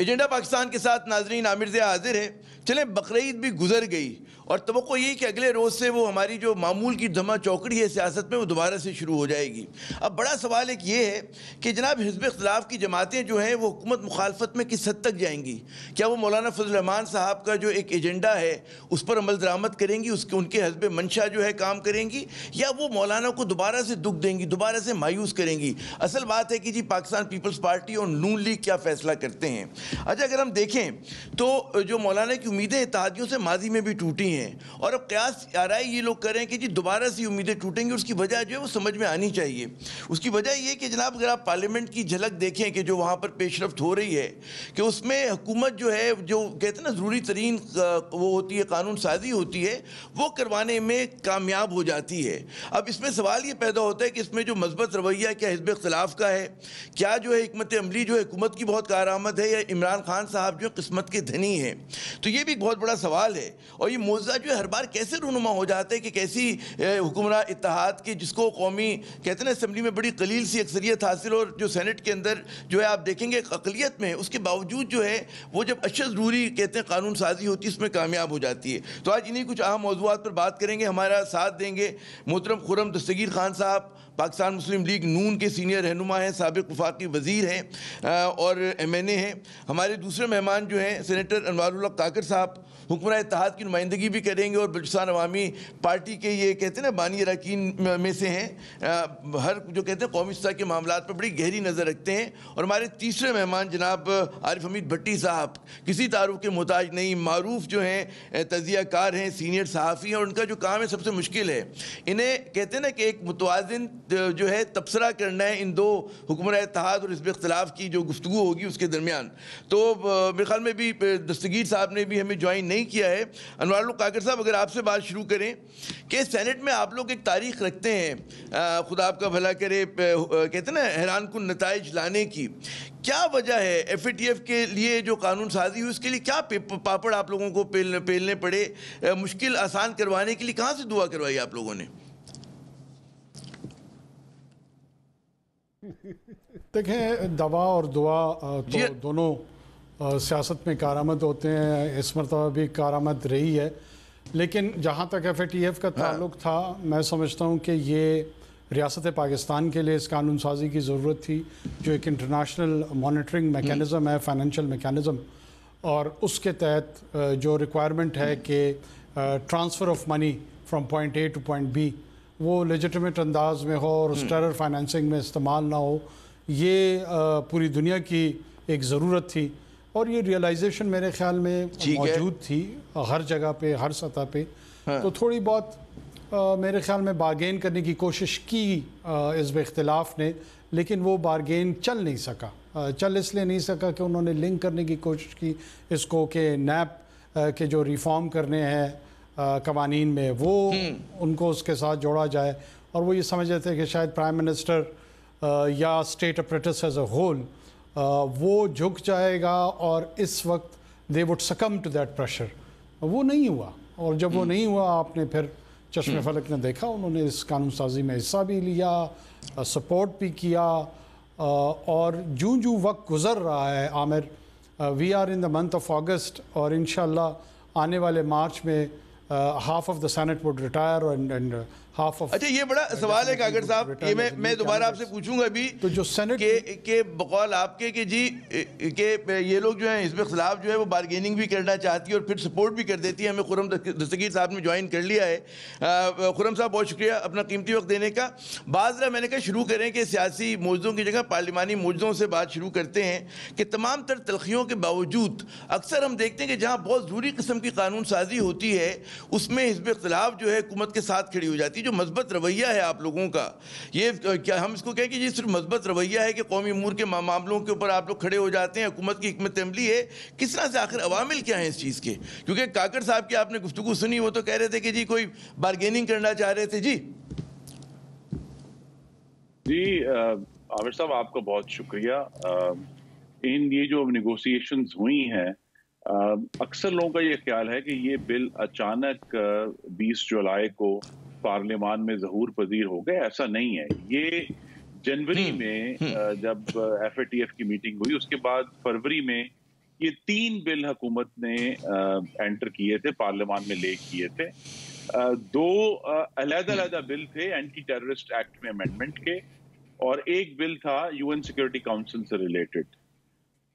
Agenda Pakistan के साथ नाजरीन आमिर ज़िया हाजिर है। चले बकरीद भी गुजर गई और तवक्को यही कि अगले रोज़ से वो हमारी जो मामूल की धमा चौकड़ी है सियासत में वो दोबारा से शुरू हो जाएगी। अब बड़ा सवाल एक ये है कि जनाब हिज़्ब इख्तिलाफ की जमातें जो हैं वो हुकूमत मुखालफत में किस हद तक जाएंगी। क्या वो मौलाना फजल रहमान साहब का जो एक एजेंडा है उस पर अमल दरामद करेंगी, उसके उनके हस्ब मंशा जो है काम करेंगी, या वो मौलाना को दोबारा से दुख देंगी, दोबारा से मायूस करेंगी। असल बात है कि जी पाकिस्तान पीपल्स पार्टी और नून लीग क्या फ़ैसला करते हैं। अच्छा, अगर हम देखें तो जो मौलाना की उम्मीदें इत्तेहादियों से माजी में भी टूटी हैं और अब कयास आ रहा है ये लोग कह रहे हैं कि जी दोबारा से उम्मीदें टूटेंगी। उसकी वजह जो है वो समझ में आनी चाहिए। उसकी वजह ये कि जनाब अगर आप पार्लियामेंट की झलक देखें कि जो वहाँ पर पेशरफ्त हो रही है कि उसमें हुकूमत जो है जो कहते हैं ना ज़रूरी तरीन वो होती है कानून साजी होती है वो करवाने में कामयाब हो जाती है। अब इसमें सवाल ये पैदा होता है कि इसमें जो मजबूत रवैया क्या हिज़्ब इख्तिलाफ का है, क्या जो है हिकमत अमली जो है हुकूमत की बहुत कारआमद है, या इमरान खान साहब जो किस्मत के धनी हैं। तो ये भी एक बहुत बड़ा सवाल है। और ये मौज़ा जो है हर बार कैसे रूनुमा हो जाता है कि कैसी हुक्मरान इत्तेहाद की जिसको कौमी कहते हैं ना असम्बली में बड़ी कलील सी अक्सरियत हासिल और जो सेनेट के अंदर जो है आप देखेंगे अकलियत में, उसके बावजूद जो है वो जब अशद ज़रूरी कहते हैं कानून साजी होती है उसमें कामयाब हो जाती है। तो आज इन्हीं कुछ अहम मौज़ूआत पर बात करेंगे। हमारा साथ देंगे मोहतरम खुर्रम दस्तगीर खान साहब, पाकिस्तान मुस्लिम लीग नून के सीनियर रहनुमा हैं, साबिक़ वफाकी वज़ीर हैं और MNA हैं। हमारे दूसरे मेहमान जो हैं सेनेटर अनवारुल्लाह काकर साहब, हुक्मरान इत्तेहाद की नुमाइंदगी भी करेंगे और बलूचिस्तान अवामी पार्टी के ये कहते हैं ना बानी अरकान में से हैं। हर जो कहते हैं कौमी सतह के मामलात पर बड़ी गहरी नज़र रखते हैं। और हमारे तीसरे मेहमान जनाब आरिफ हमीद भट्टी साहब, किसी तारुफ के मोहताज नहीं, मारूफ जो हैं तजियाकार हैं, सीनियर सहाफ़ी हैं और उनका जो काम है सबसे मुश्किल है। इन्हें कहते हैं ना कि एक मुतवाज़िन जो है तबसरा करना है इन दो हुक्मरान इत्तेहाद और हिज़्ब इख्तिलाफ की जो गुफ्तगू होगी उसके दरमियान। तो मेरे ख्याल में भी दस्तगीर साहब ने भी हमें ज्वाइन नहीं किया है। अनवारुल्लाह काकर साहब, अगर आपसे बात शुरू करें कि सेनेट में आप लोग एक तारीख रखते हैं, खुदा आपका भला करे, कहते हैं ना हैरान कुन नताइज लाने की, क्या वजह है FATF के लिए जो कानून साजी हुई उसके लिए क्या पापड़ आप लोगों को पेलने पड़े, मुश्किल आसान करवाने के लिए कहाँ से दुआ करवाई आप लोगों ने? देखें, दवा और दुआ तो दोनों सियासत में कारआमद होते हैं, इस मरतबा भी कारआमद रही है। लेकिन जहाँ तक FATF का ताल्लुक़ था, मैं समझता हूँ कि ये रियासत पाकिस्तान के लिए इस कानून साजी की ज़रूरत थी, जो एक इंटरनेशनल मॉनिटरिंग मेकनिज़म है, फाइनेंशियल मेकनिज़म, और उसके तहत जो रिक्वायरमेंट है कि transfer of money from point A two point B वो लेजिटिमेट अंदाज में हो और उस टेरर फाइनेंसिंग में इस्तेमाल ना हो, ये पूरी दुनिया की एक ज़रूरत थी। और ये रियलाइजेशन मेरे ख़्याल में मौजूद थी हर जगह पे, हर सतह पे। तो थोड़ी बहुत मेरे ख़्याल में बारगेन करने की कोशिश की हिज़्ब इख्तिलाफ ने, लेकिन वो बारगेन चल नहीं सका। चल इसलिए नहीं सका कि उन्होंने लिंक करने की कोशिश की इसको कि NAP के जो रिफॉर्म करने हैं कवानीन में वो उनको उसके साथ जोड़ा जाए, और वो ये समझ रहे थे कि शायद प्राइम मिनिस्टर या state apparatus as a whole वो झुक जाएगा और इस वक्त they would succumb to that pressure. वो नहीं हुआ, और जब वो नहीं हुआ आपने फिर चश्मे फलक ने देखा, उन्होंने इस कानून साजी में हिस्सा भी लिया, सपोर्ट भी किया, और जूं जूं वक्त गुज़र रहा है Aamir, we are in the month of August, और इंशाल्लाह आने वाले मार्च में half of the Senate would retire and half of। अच्छा, ये बड़ा सवाल है कागर साहब, ये मैं दोबारा आपसे पूछूंगा अभी। तो जो सेनेट के बकौल आपके कि जी के ये लोग जो हैं हिज़्ब इख्तिलाफ जो है वो बारगेनिंग भी करना चाहती है और फिर सपोर्ट भी कर देती है। हमें खुर्रम दस्तगीर साहब ने ज्वाइन कर लिया है। खुर्रम साहब, बहुत शुक्रिया अपना कीमती वक्त देने का। बाज़ मैंने कहा शुरू करें कि सियासी मौजूदों की जगह पार्लिमानी मौजूदों से बात शुरू करते हैं कि तमाम तर तलखियों के बावजूद अक्सर हम देखते हैं कि जहाँ बहुत ज़रूरी किस्म की कानून साजी होती है उसमें हिज़्ब इख्तिलाफ जो है हुकूमत के साथ खड़ी हो जाती है। जो मजबूत रवैया है आप लोगों का, ये क्या हम इसको कहें कि ये सिर्फ मजबूत रवैया है कि कौमी अमूर के मामलों के ऊपर आप लोग खड़े हो जाते हैं, हुकूमत की हिकमत अमली है, किस तरह से आखिर अवामिल क्या है इस चीज़ के? क्योंकि काकर साहब की आपने गुफ्तगू सुनी, वो तो कह रहे थे कि जी कोई बारगेनिंग करना चाह रहे थे। जी आमिर साहब, आपका बहुत शुक्रिया। इन ये जो नेगोशिएशंस हुई हैं, अक्सर लोगों का ये ख्याल है कि ये बिल अचानक 20 जुलाई को पार्लियामान में ज़हूर पजीर हो गए। ऐसा नहीं है। ये जनवरी में जब FATF की मीटिंग हुई, उसके बाद फरवरी में ये 3 बिल हुकूमत ने एंटर किए थे, पार्लियामान में ले किए थे। 2 अलग-अलग बिल थे एंटी टेररिस्ट एक्ट में अमेंडमेंट के, और एक बिल था यूएन सिक्योरिटी काउंसिल से रिलेटेड।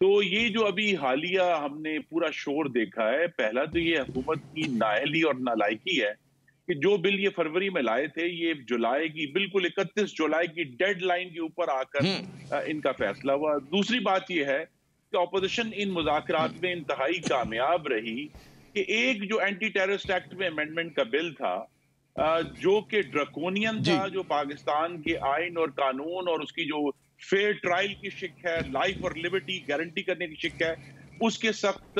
तो ये जो अभी हालिया हमने पूरा शोर देखा है, पहला तो ये हुकूमत की नाअहली और नालायकी है कि जो बिल ये फरवरी में लाए थे, ये जुलाई की बिल्कुल 31 जुलाई की डेडलाइन के ऊपर आकर इनका फैसला हुआ। दूसरी बात ये है कि ऑपोजिशन इन मुज़ाकरात में इंतहाई कामयाब रही कि एक जो एंटी टेररिस्ट एक्ट में अमेंडमेंट का बिल था, जो कि ड्रकोनियन था, जो पाकिस्तान के आइन और कानून और उसकी जो फेयर ट्रायल की शिक है, लाइफ और लिबर्टी गारंटी करने की शिक है, उसके सख्त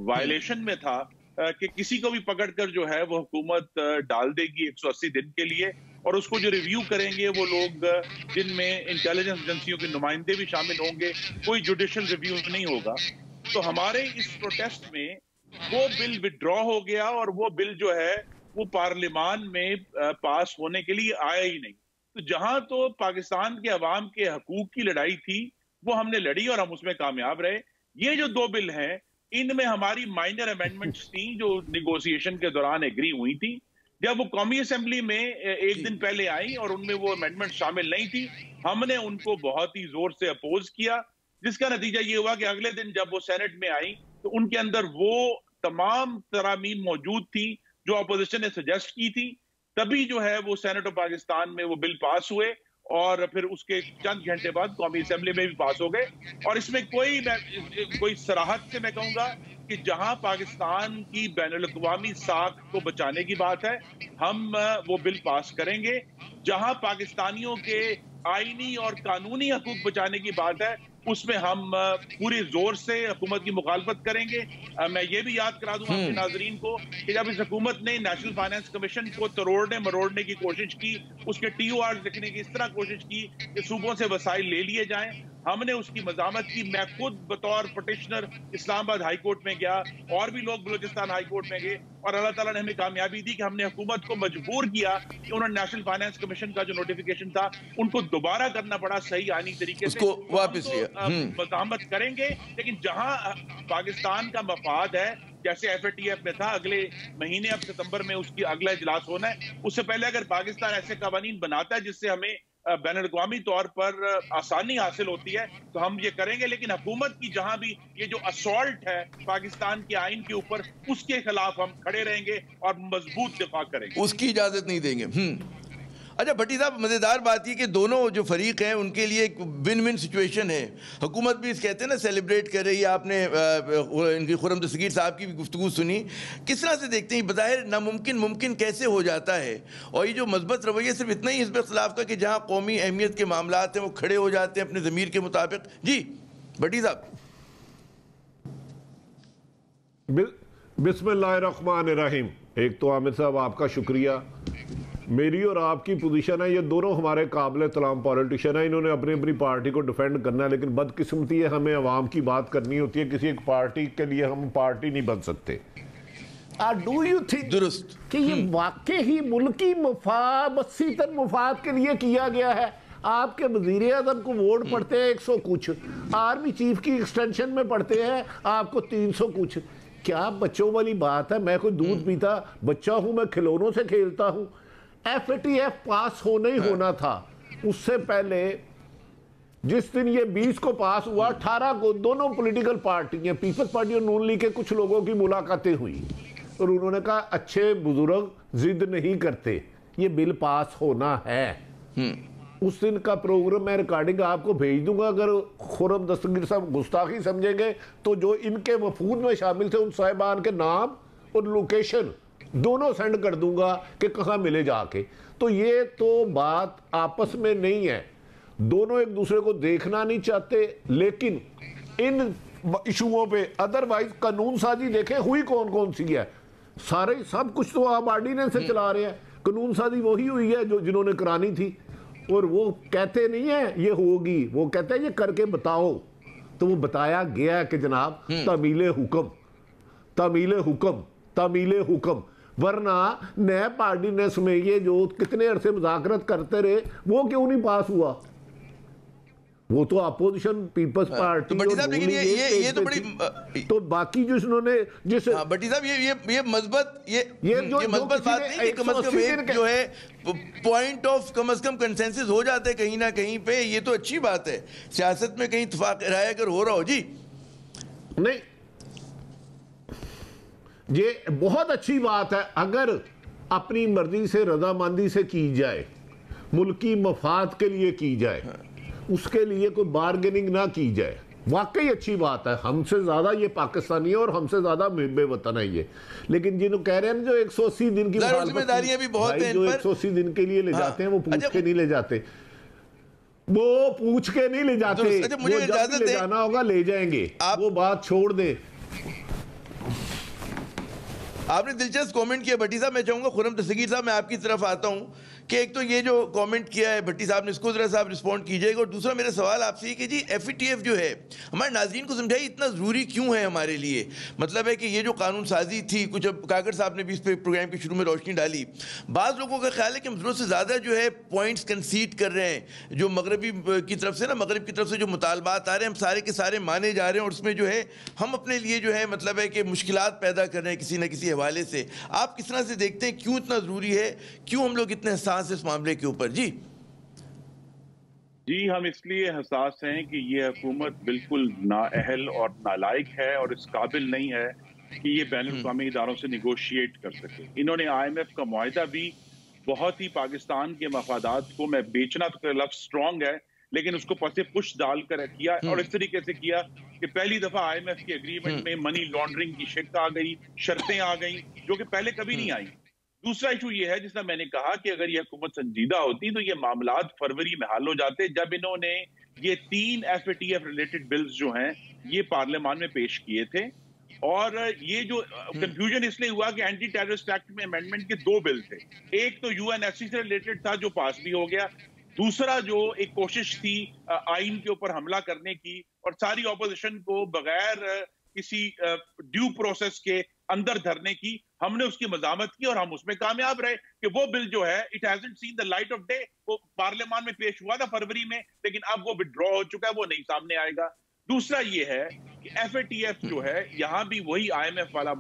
वायलेशन में था कि किसी को भी पकड़कर जो है वो हुकूमत डाल देगी 180 दिन के लिए, और उसको जो रिव्यू करेंगे वो लोग जिनमें इंटेलिजेंस एजेंसियों के नुमाइंदे भी शामिल होंगे, कोई जुडिशियल रिव्यू नहीं होगा। तो हमारे इस प्रोटेस्ट में वो बिल विड्रॉ हो गया और वो बिल जो है वो पार्लियामान में पास होने के लिए आया ही नहीं। तो जहां तो पाकिस्तान के अवाम के हकूक की लड़ाई थी वो हमने लड़ी और हम उसमें कामयाब रहे। ये जो 2 बिल हैं, इनमें हमारी माइनर अमेंडमेंट्स थी जो निगोशिएशन के दौरान एग्री हुई थी। जब वो कौमी असेंबली में एक दिन पहले आई और उनमें वो अमेंडमेंट शामिल नहीं थी, हमने उनको बहुत ही जोर से अपोज किया, जिसका नतीजा ये हुआ कि अगले दिन जब वो सेनेट में आई तो उनके अंदर वो तमाम तरामीम मौजूद थी जो अपोजिशन ने सजेस्ट की थी। तभी जो है वो सेनेट ऑफ पाकिस्तान में वो बिल पास हुए और फिर उसके चंद घंटे बाद कौमी असेंबली में भी पास हो गए। और इसमें कोई सराहत से मैं कहूंगा कि जहां पाकिस्तान की बैनुल-अक़वामी साख को बचाने की बात है, हम वो बिल पास करेंगे। जहां पाकिस्तानियों के आईनी और कानूनी हकूक बचाने की बात है, उसमें हम पूरे जोर से हुकूमत की मुखालफत करेंगे। मैं ये भी याद करा दूं आपके नाजरीन को कि जब इस हुकूमत ने नेशनल फाइनेंस कमीशन को तोड़ने मरोड़ने की कोशिश की, उसके TOR लिखने की इस तरह कोशिश की कि सूबों से वसाइल ले लिए जाएं, हमने उसकी मजामत की। मैं खुद बतौर पटिशनर इस्लामाबाद हाई कोर्ट में गया, और भी लोग बलूचिस्तान हाई कोर्ट में गए, और अल्लाह ताला ने हमें कामयाबी दी कि हमने हुकूमत को मजबूर किया कि उन्होंने नेशनल फाइनेंस कमीशन का जो नोटिफिकेशन था उनको दोबारा करना पड़ा सही आनी तरीके से, उसको वापस लिया। मजामत करेंगे। लेकिन जहां पाकिस्तान का मफाद है, जैसे FATF में था, अगले महीने अब सितंबर में उसकी अगला इजलास होना है, उससे पहले अगर पाकिस्तान ऐसे कवानीन बनाता है जिससे हमें बैनुल-अक़वामी तौर पर आसानी हासिल होती है, तो हम ये करेंगे। लेकिन हुकूमत की जहां भी ये जो असॉल्ट है पाकिस्तान के आइन के ऊपर, उसके खिलाफ हम खड़े रहेंगे और मजबूत दिफा करेंगे, उसकी इजाजत नहीं देंगे। अच्छा भट्टी साहब, मज़ेदार बात ये कि दोनों जो फरीक हैं उनके लिए एक विन विन सिचुएशन है। हुकूमत भी इस कहते हैं ना सेलिब्रेट कर रही है। आपने इनकी खुर्रम दस्तगीर साहब की भी गुफ्तगू सुनी, किस तरह से देखते हैं बज़ाहिर नामुमकिन मुमकिन कैसे हो जाता है। और ये जो मजबूत रवैया सिर्फ इतना ही हिज़्ब इख्तिलाफ का कि जहाँ कौमी अहमियत के मामलात हैं वो खड़े हो जाते हैं अपने ज़मीर के मुताबिक। जी भट्टी साहब। बिस्मिल्लाहिर्रहमानिर्रहीम। एक तो आमिर साहब आपका शुक्रिया। मेरी और आपकी पोजीशन है, ये दोनों हमारे काबिल तलाम पॉलिटिशियन है, इन्होंने अपनी अपनी पार्टी को डिफेंड करना है, लेकिन बदकिस्मती है हमें अवाम की बात करनी होती है। किसी एक पार्टी के लिए हम पार्टी नहीं बन सकते। डू यू थिंक दुरुस्त कि ये वाकई ही मुल्की मफाद, बसीतर मफाद के लिए किया गया है? आपके वज़ीर आज़म को वोट पड़ते हैं 100 कुछ, आर्मी चीफ की एक्सटेंशन में पड़ते हैं आपको 300 कुछ। क्या बच्चों वाली बात है? मैं कोई दूध पीता बच्चा हूं, मैं खिलौनों से खेलता हूं। FATF पास होना ही होना था। उससे पहले जिस दिन ये 20 को पास हुआ, 18 को दोनों पॉलिटिकल पार्टियां, पीपल्स पार्टी और नून लीग के कुछ लोगों की मुलाकातें हुई और उन्होंने कहा अच्छे बुजुर्ग जिद नहीं करते, ये बिल पास होना है। उस दिन का प्रोग्राम मैं रिकॉर्डिंग आपको भेज दूंगा। अगर खुर्रम दस्तगीर साहब गुस्ताखी समझेंगे तो जो इनके वफूद में शामिल थे उन साहिबान के नाम और लोकेशन दोनों सेंड कर दूंगा कि कहाँ मिले जाके। तो ये तो बात आपस में नहीं है, दोनों एक दूसरे को देखना नहीं चाहते। लेकिन इन इशुओं पे अदरवाइज कानून साजी देखें हुई कौन कौन सी है। सारे सब कुछ तो आप ऑर्डिनेंस से चला रहे हैं, कानून साजी वही हुई है जो जिन्होंने करानी थी। और वो कहते नहीं है ये होगी, वो कहते हैं ये करके बताओ। तो वो बताया गया कि जनाब तमीले हुक्म, तमीले हुक्म, तमीले हुक्म। वरना नैब ऑर्डिनेंस में ये जो कितने अरसे मुज़ाकरत करते रहे वो क्यों नहीं पास हुआ? वो तो अपोजिशन पीपल्स पार्टी। तो भट्टी साहब लेकिन ये तो बड़ी तो बाकी जो उन्होंने जिस भट्टी साहब ये मस्बत ये मस्बत बात नहीं कि कम से कम एक जो है पॉइंट ऑफ कम से कम कंसेंसस हो जाते हैं कहीं ना कहीं पे, ये तो अच्छी बात है। सियासत में कहीं इत्तेफाक राय अगर हो रहा हो जी, नहीं ये बहुत अच्छी बात है अगर अपनी मर्जी से रजामंदी से की जाए, मुल्की मफाद के लिए की जाए, उसके लिए कोई बार्गेनिंग ना की जाए, वाकई अच्छी बात है। हमसे ज्यादा ये पाकिस्तानी है और हमसे ज्यादा बेवतन है ये। लेकिन जिन्होंने कह रहे हैं जो 180 दिन की जिम्मेदारियां भी बहुत हैं, जो 180 दिन के लिए ले जाते हैं वो पूछ के नहीं ले जाते, वो पूछ के नहीं ले जाते, मुझे इजाजत ले जाना होगा ले जाएंगे, वो बात छोड़ दे। आपने दिलचस्प कमेंट किया भट्टी साहब, मैं चाहूंगा खुरम दस्तगीर साहब मैं आपकी तरफ आता हूं कि एक तो ये जो कमेंट किया है भट्टी साहब ने, इसको जरा साहब रिस्पॉन्ड कीजिएगा। और दूसरा मेरा सवाल आपसे कि जी FATF जो है हमारे नाज़रीन को समझाइए इतना ज़रूरी क्यों है हमारे लिए। मतलब है कि ये जो कानून साजी थी, कुछ अब कागर साहब ने भी इस पर प्रोग्राम के शुरू में रोशनी डाली, बाज़ लोगों का ख्याल है कि हम ज़रूरत से ज़्यादा जो है पॉइंट्स कंसीड कर रहे हैं, जो मगरबी की तरफ से ना, मगरब की तरफ से जो मुतालबात आ रहे हैं हम सारे के सारे माने जा रहे हैं, और उसमें जो है हम अपने लिए जो है मतलब है कि मुश्किलात पैदा कर रहे हैं किसी न किसी हवाले से। आप किस तरह से देखते हैं क्यों इतना ज़रूरी है, क्यों हम लोग इतने हसास इस मामले के ऊपर? जी हम इसलिए हसास हैं कि ये हुकूमत बिल्कुल नाअहल और नालायक है और इस काबिल नहीं है कि ये बैनुल-अक़वामी इदारों से निगोशिएट कर सके। इन्होंने IMF का मुआहिदा भी बहुत ही पाकिस्तान के मफादात को, मैं बेचना तो लफ्ज़ स्ट्रॉन्ग है लेकिन उसको पसे पुश डालकर किया, और इस तरीके से किया कि पहली दफा IMF के एग्रीमेंट में मनी लॉन्ड्रिंग की शिक आ गई, शर्तें आ गई जो कि पहले कभी नहीं आई। दूसरा इशू ये है जिसमें मैंने कहा कि अगर ये हुकूमत संजीदा होती तो ये मामलात फरवरी में हल हो जाते, जब इन्होंने ये 3 FATF रिलेटेड बिल्स जो हैं ये पार्लियामान में पेश किए थे। और ये जो कंफ्यूजन इसलिए हुआ कि एंटी टेररिस्ट एक्ट में अमेंडमेंट के 2 बिल थे, एक तो UNSC से रिलेटेड था जो पास भी हो गया, दूसरा जो एक कोशिश थी आइन के ऊपर हमला करने की और सारी ऑपोजिशन को बगैर किसी ड्यू प्रोसेस के अंदर धरने की, हमने उसकी मजामत की और हम उसमें कामयाब रहे कि वो बिल जो है it hasn't seen the light of day. वो पार्लियामान में पेश हुआ था फरवरी में, लेकिन अब वो विड्रॉ हो चुका है, वो नहीं सामने आएगा। दूसरा ये है कि FATF जो है यहां भी वही IMF वाला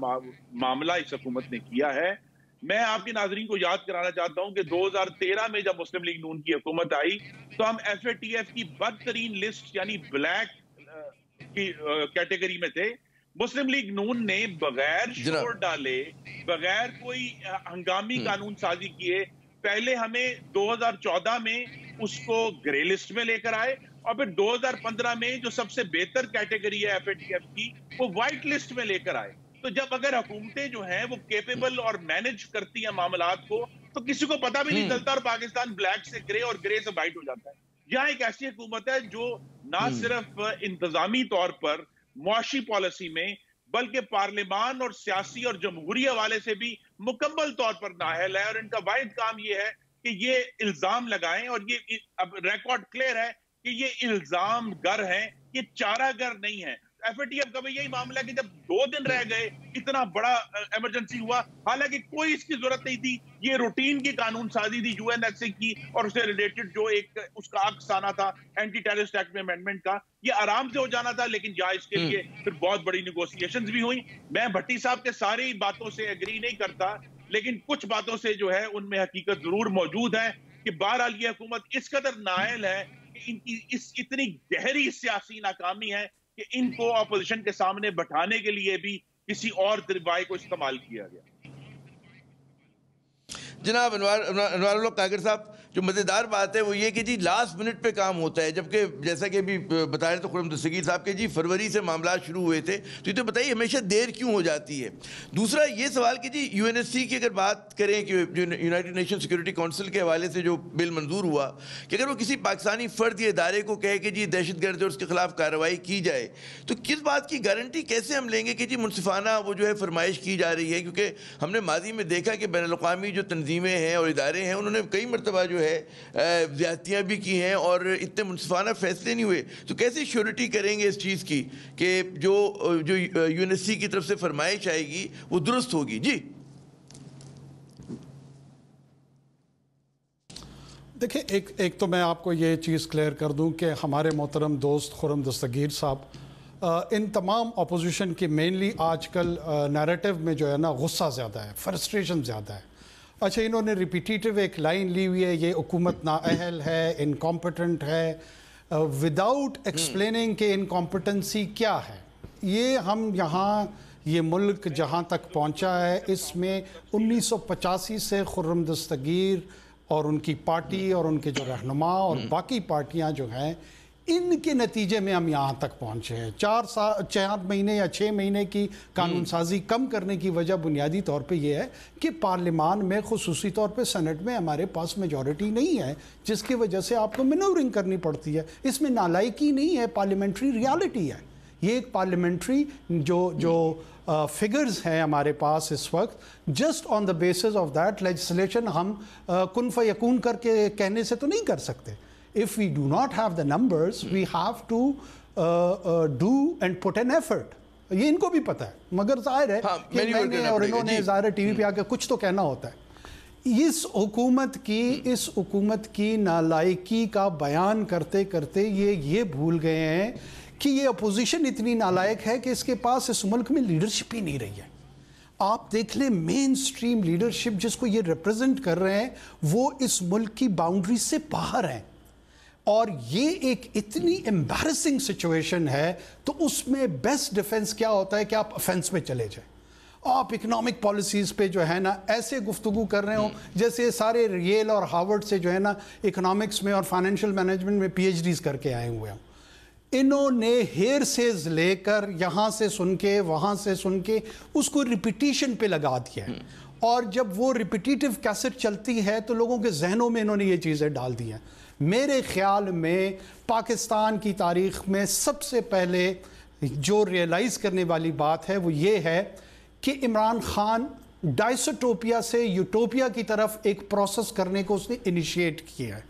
मामला इस हुकूमत ने किया है। मैं आपके नाजरीन को याद कराना चाहता हूं कि 2013 में जब मुस्लिम लीग नून की हुकूमत आई तो हम FATF की बदतरीन लिस्ट यानी ब्लैक की कैटेगरी में थे। मुस्लिम लीग नून ने बगैर शोर डाले, बगैर कोई हंगामी कानून साजी किए, पहले हमें 2014 में उसको ग्रे लिस्ट में लेकर आए और फिर 2015 में जो सबसे बेहतर कैटेगरी है FATF की वो व्हाइट लिस्ट में लेकर आए। तो जब अगर हुकूमतें जो हैं वो केपेबल और मैनेज करती हैं मामलात को तो किसी को पता भी नहीं चलता और पाकिस्तान ब्लैक से ग्रे और ग्रे से व्हाइट हो जाता है। यहाँ एक ऐसी हुकूमत है जो ना सिर्फ इंतजामी तौर पर मुआशी पॉलिसी में बल्कि पार्लियामान और सियासी और जमहूरी हवाले से भी मुकम्मल तौर पर नाअहल है। और इनका वाहिद काम ये है कि ये इल्जाम लगाएं, और ये अब रिकॉर्ड क्लियर है कि ये इल्जाम गर हैं, ये चारागर नहीं है। FATF का भी यही मामला है कि जब 2 दिन रह गए इतना बड़ा इमरजेंसी हुआ, हालांकि कोई इसकी जरूरत नहीं थी, ये रूटीन की कानून साजी थी UNSC की और उससे रिलेटेड जो एक उसका अक्स आना था एंटी टेररिस्ट एक्ट में अमेंडमेंट का, ये आराम से हो जाना था। लेकिन यहाँ इसके लिए फिर बहुत बड़ी निगोशिएशंस भी हुई। मैं भट्टी साहब के सारी बातों से एग्री नहीं करता, लेकिन कुछ बातों से जो है उनमें हकीकत जरूर मौजूद है कि बहरहाल ये हुकूमत इस कदर नाअहल है कि इनकी इस इतनी गहरी सियासी नाकामी है कि इनको ऑपोजिशन के सामने बैठाने के लिए भी किसी और तरीके को इस्तेमाल किया गया। जनाब अनवारुल्लाह कागर साहब, जो मज़ेदार बात है वो ये कि जी लास्ट मिनट पे काम होता है, जबकि जैसा कि अभी बताया तो खुरम दस्तगीर साहब के जी फरवरी से मामला शुरू हुए थे, तो ये तो बताइए हमेशा देर क्यों हो जाती है। दूसरा ये सवाल कि जी UNSC की अगर बात करें कि जो यूनाइटेड नेशन सिक्योरिटी काउंसिल के हवाले से जो बिल मंजूर हुआ कि अगर वो किसी पाकिस्तानी फ़र्द या इदारे को कहे कि जी दहशतगर्द है उसके खिलाफ कार्रवाई की जाए, तो किस बात की गारंटी कैसे हम लेंगे कि जी मुनसिफाना वो जो है फरमाइश की जा रही है। क्योंकि हमने माजी में देखा कि बैनुल-अक़वामी जो तंजीमें हैं और इदारे हैं उन्होंने कई मरतबा जो है ज़्यादतियाँ भी की हैं और इतने मुनसिफाना फैसले नहीं हुए। तो कैसे श्योरिटी करेंगे इस चीज़ की कि जो UNSC की तरफ से फरमाइश आएगी वो दुरुस्त होगी। जी देखिए, एक तो मैं आपको ये चीज़ क्लियर कर दूं कि हमारे मोहतरम दोस्त खुर्रम दस्तगीर साहब इन तमाम अपोजिशन की मेनली आजकल नैरेटिव में जो है ना गुस्सा ज़्यादा है, फ्रस्ट्रेशन ज़्यादा है। अच्छा, इन्होंने रिपीटेटिव एक लाइन ली हुई है, ये हुकूमत नाअहल है, इनकॉम्पिटेंट है, विदाउट एक्सप्लेनिंग कि इनकॉम्पिटेंसी क्या है। ये हम यहाँ ये मुल्क जहाँ तक पहुँचा है, इसमें 1985 से खुर्रम दस्तगीर और उनकी पार्टी और उनके जो रहनुमा और बाकी पार्टियां जो हैं, इनके नतीजे में हम यहाँ तक पहुँचे हैं। 4 महीने या 6 महीने की कानून साजी कम करने की वजह बुनियादी तौर पे ये है कि पार्लियामान में, खुसूसी तौर पे सेनेट में हमारे पास मेजॉरिटी नहीं है, जिसकी वजह से आपको मैनूवरिंग करनी पड़ती है। इसमें नालायकी नहीं है, पार्लियामेंट्री रियलिटी है। ये एक पार्लियामेंट्री जो फिगर्स हैं हमारे पास इस वक्त, just on the basis of that legislation हम कुन फयकून करके कहने से तो नहीं कर सकते। If we do not have the numbers, we have to do and put an effort. ये इनको भी पता है, मगर जाहिर है कि मैंने और इन्होंने ज़ाहिर है टीवी पे आके कुछ तो कहना होता है। इस हुकूमत की नालायकी का बयान करते करते ये भूल गए हैं कि ये अपोजिशन इतनी नालायक है कि इसके पास इस मुल्क में लीडरशिप ही नहीं रही है। आप देख लें, मेन स्ट्रीम लीडरशिप जिसको ये रिप्रेजेंट कर रहे हैं, वो इस मुल्क की बाउंड्री से बाहर हैं। और ये एक इतनी एम्बैरेसिंग सिचुएशन है, तो उसमें बेस्ट डिफेंस क्या होता है कि आप ऑफेंस में चले जाएं। आप इकोनॉमिक पॉलिसीज़ पे जो है ना ऐसे गुफ्तगू कर रहे हो जैसे सारे येल और हार्वर्ड से जो है ना इकोनॉमिक्स में और फाइनेंशियल मैनेजमेंट में PhDs करके आए हुए हैं। इन्होंने हेयर सेज लेकर यहाँ से सुन के वहाँ से सुन के उसको रिपीटिशन पे लगा दिया है। और जब वो रिपीटिटिव कैसेट चलती है तो लोगों के जहनों में इन्होंने ये चीज़ें डाल दी हैं। मेरे ख्याल में पाकिस्तान की तारीख़ में सबसे पहले जो रियलाइज़ करने वाली बात है वो ये है कि इमरान खान डाइसोटोपिया से यूटोपिया की तरफ एक प्रोसेस करने को उसने इनिशिएट किया है।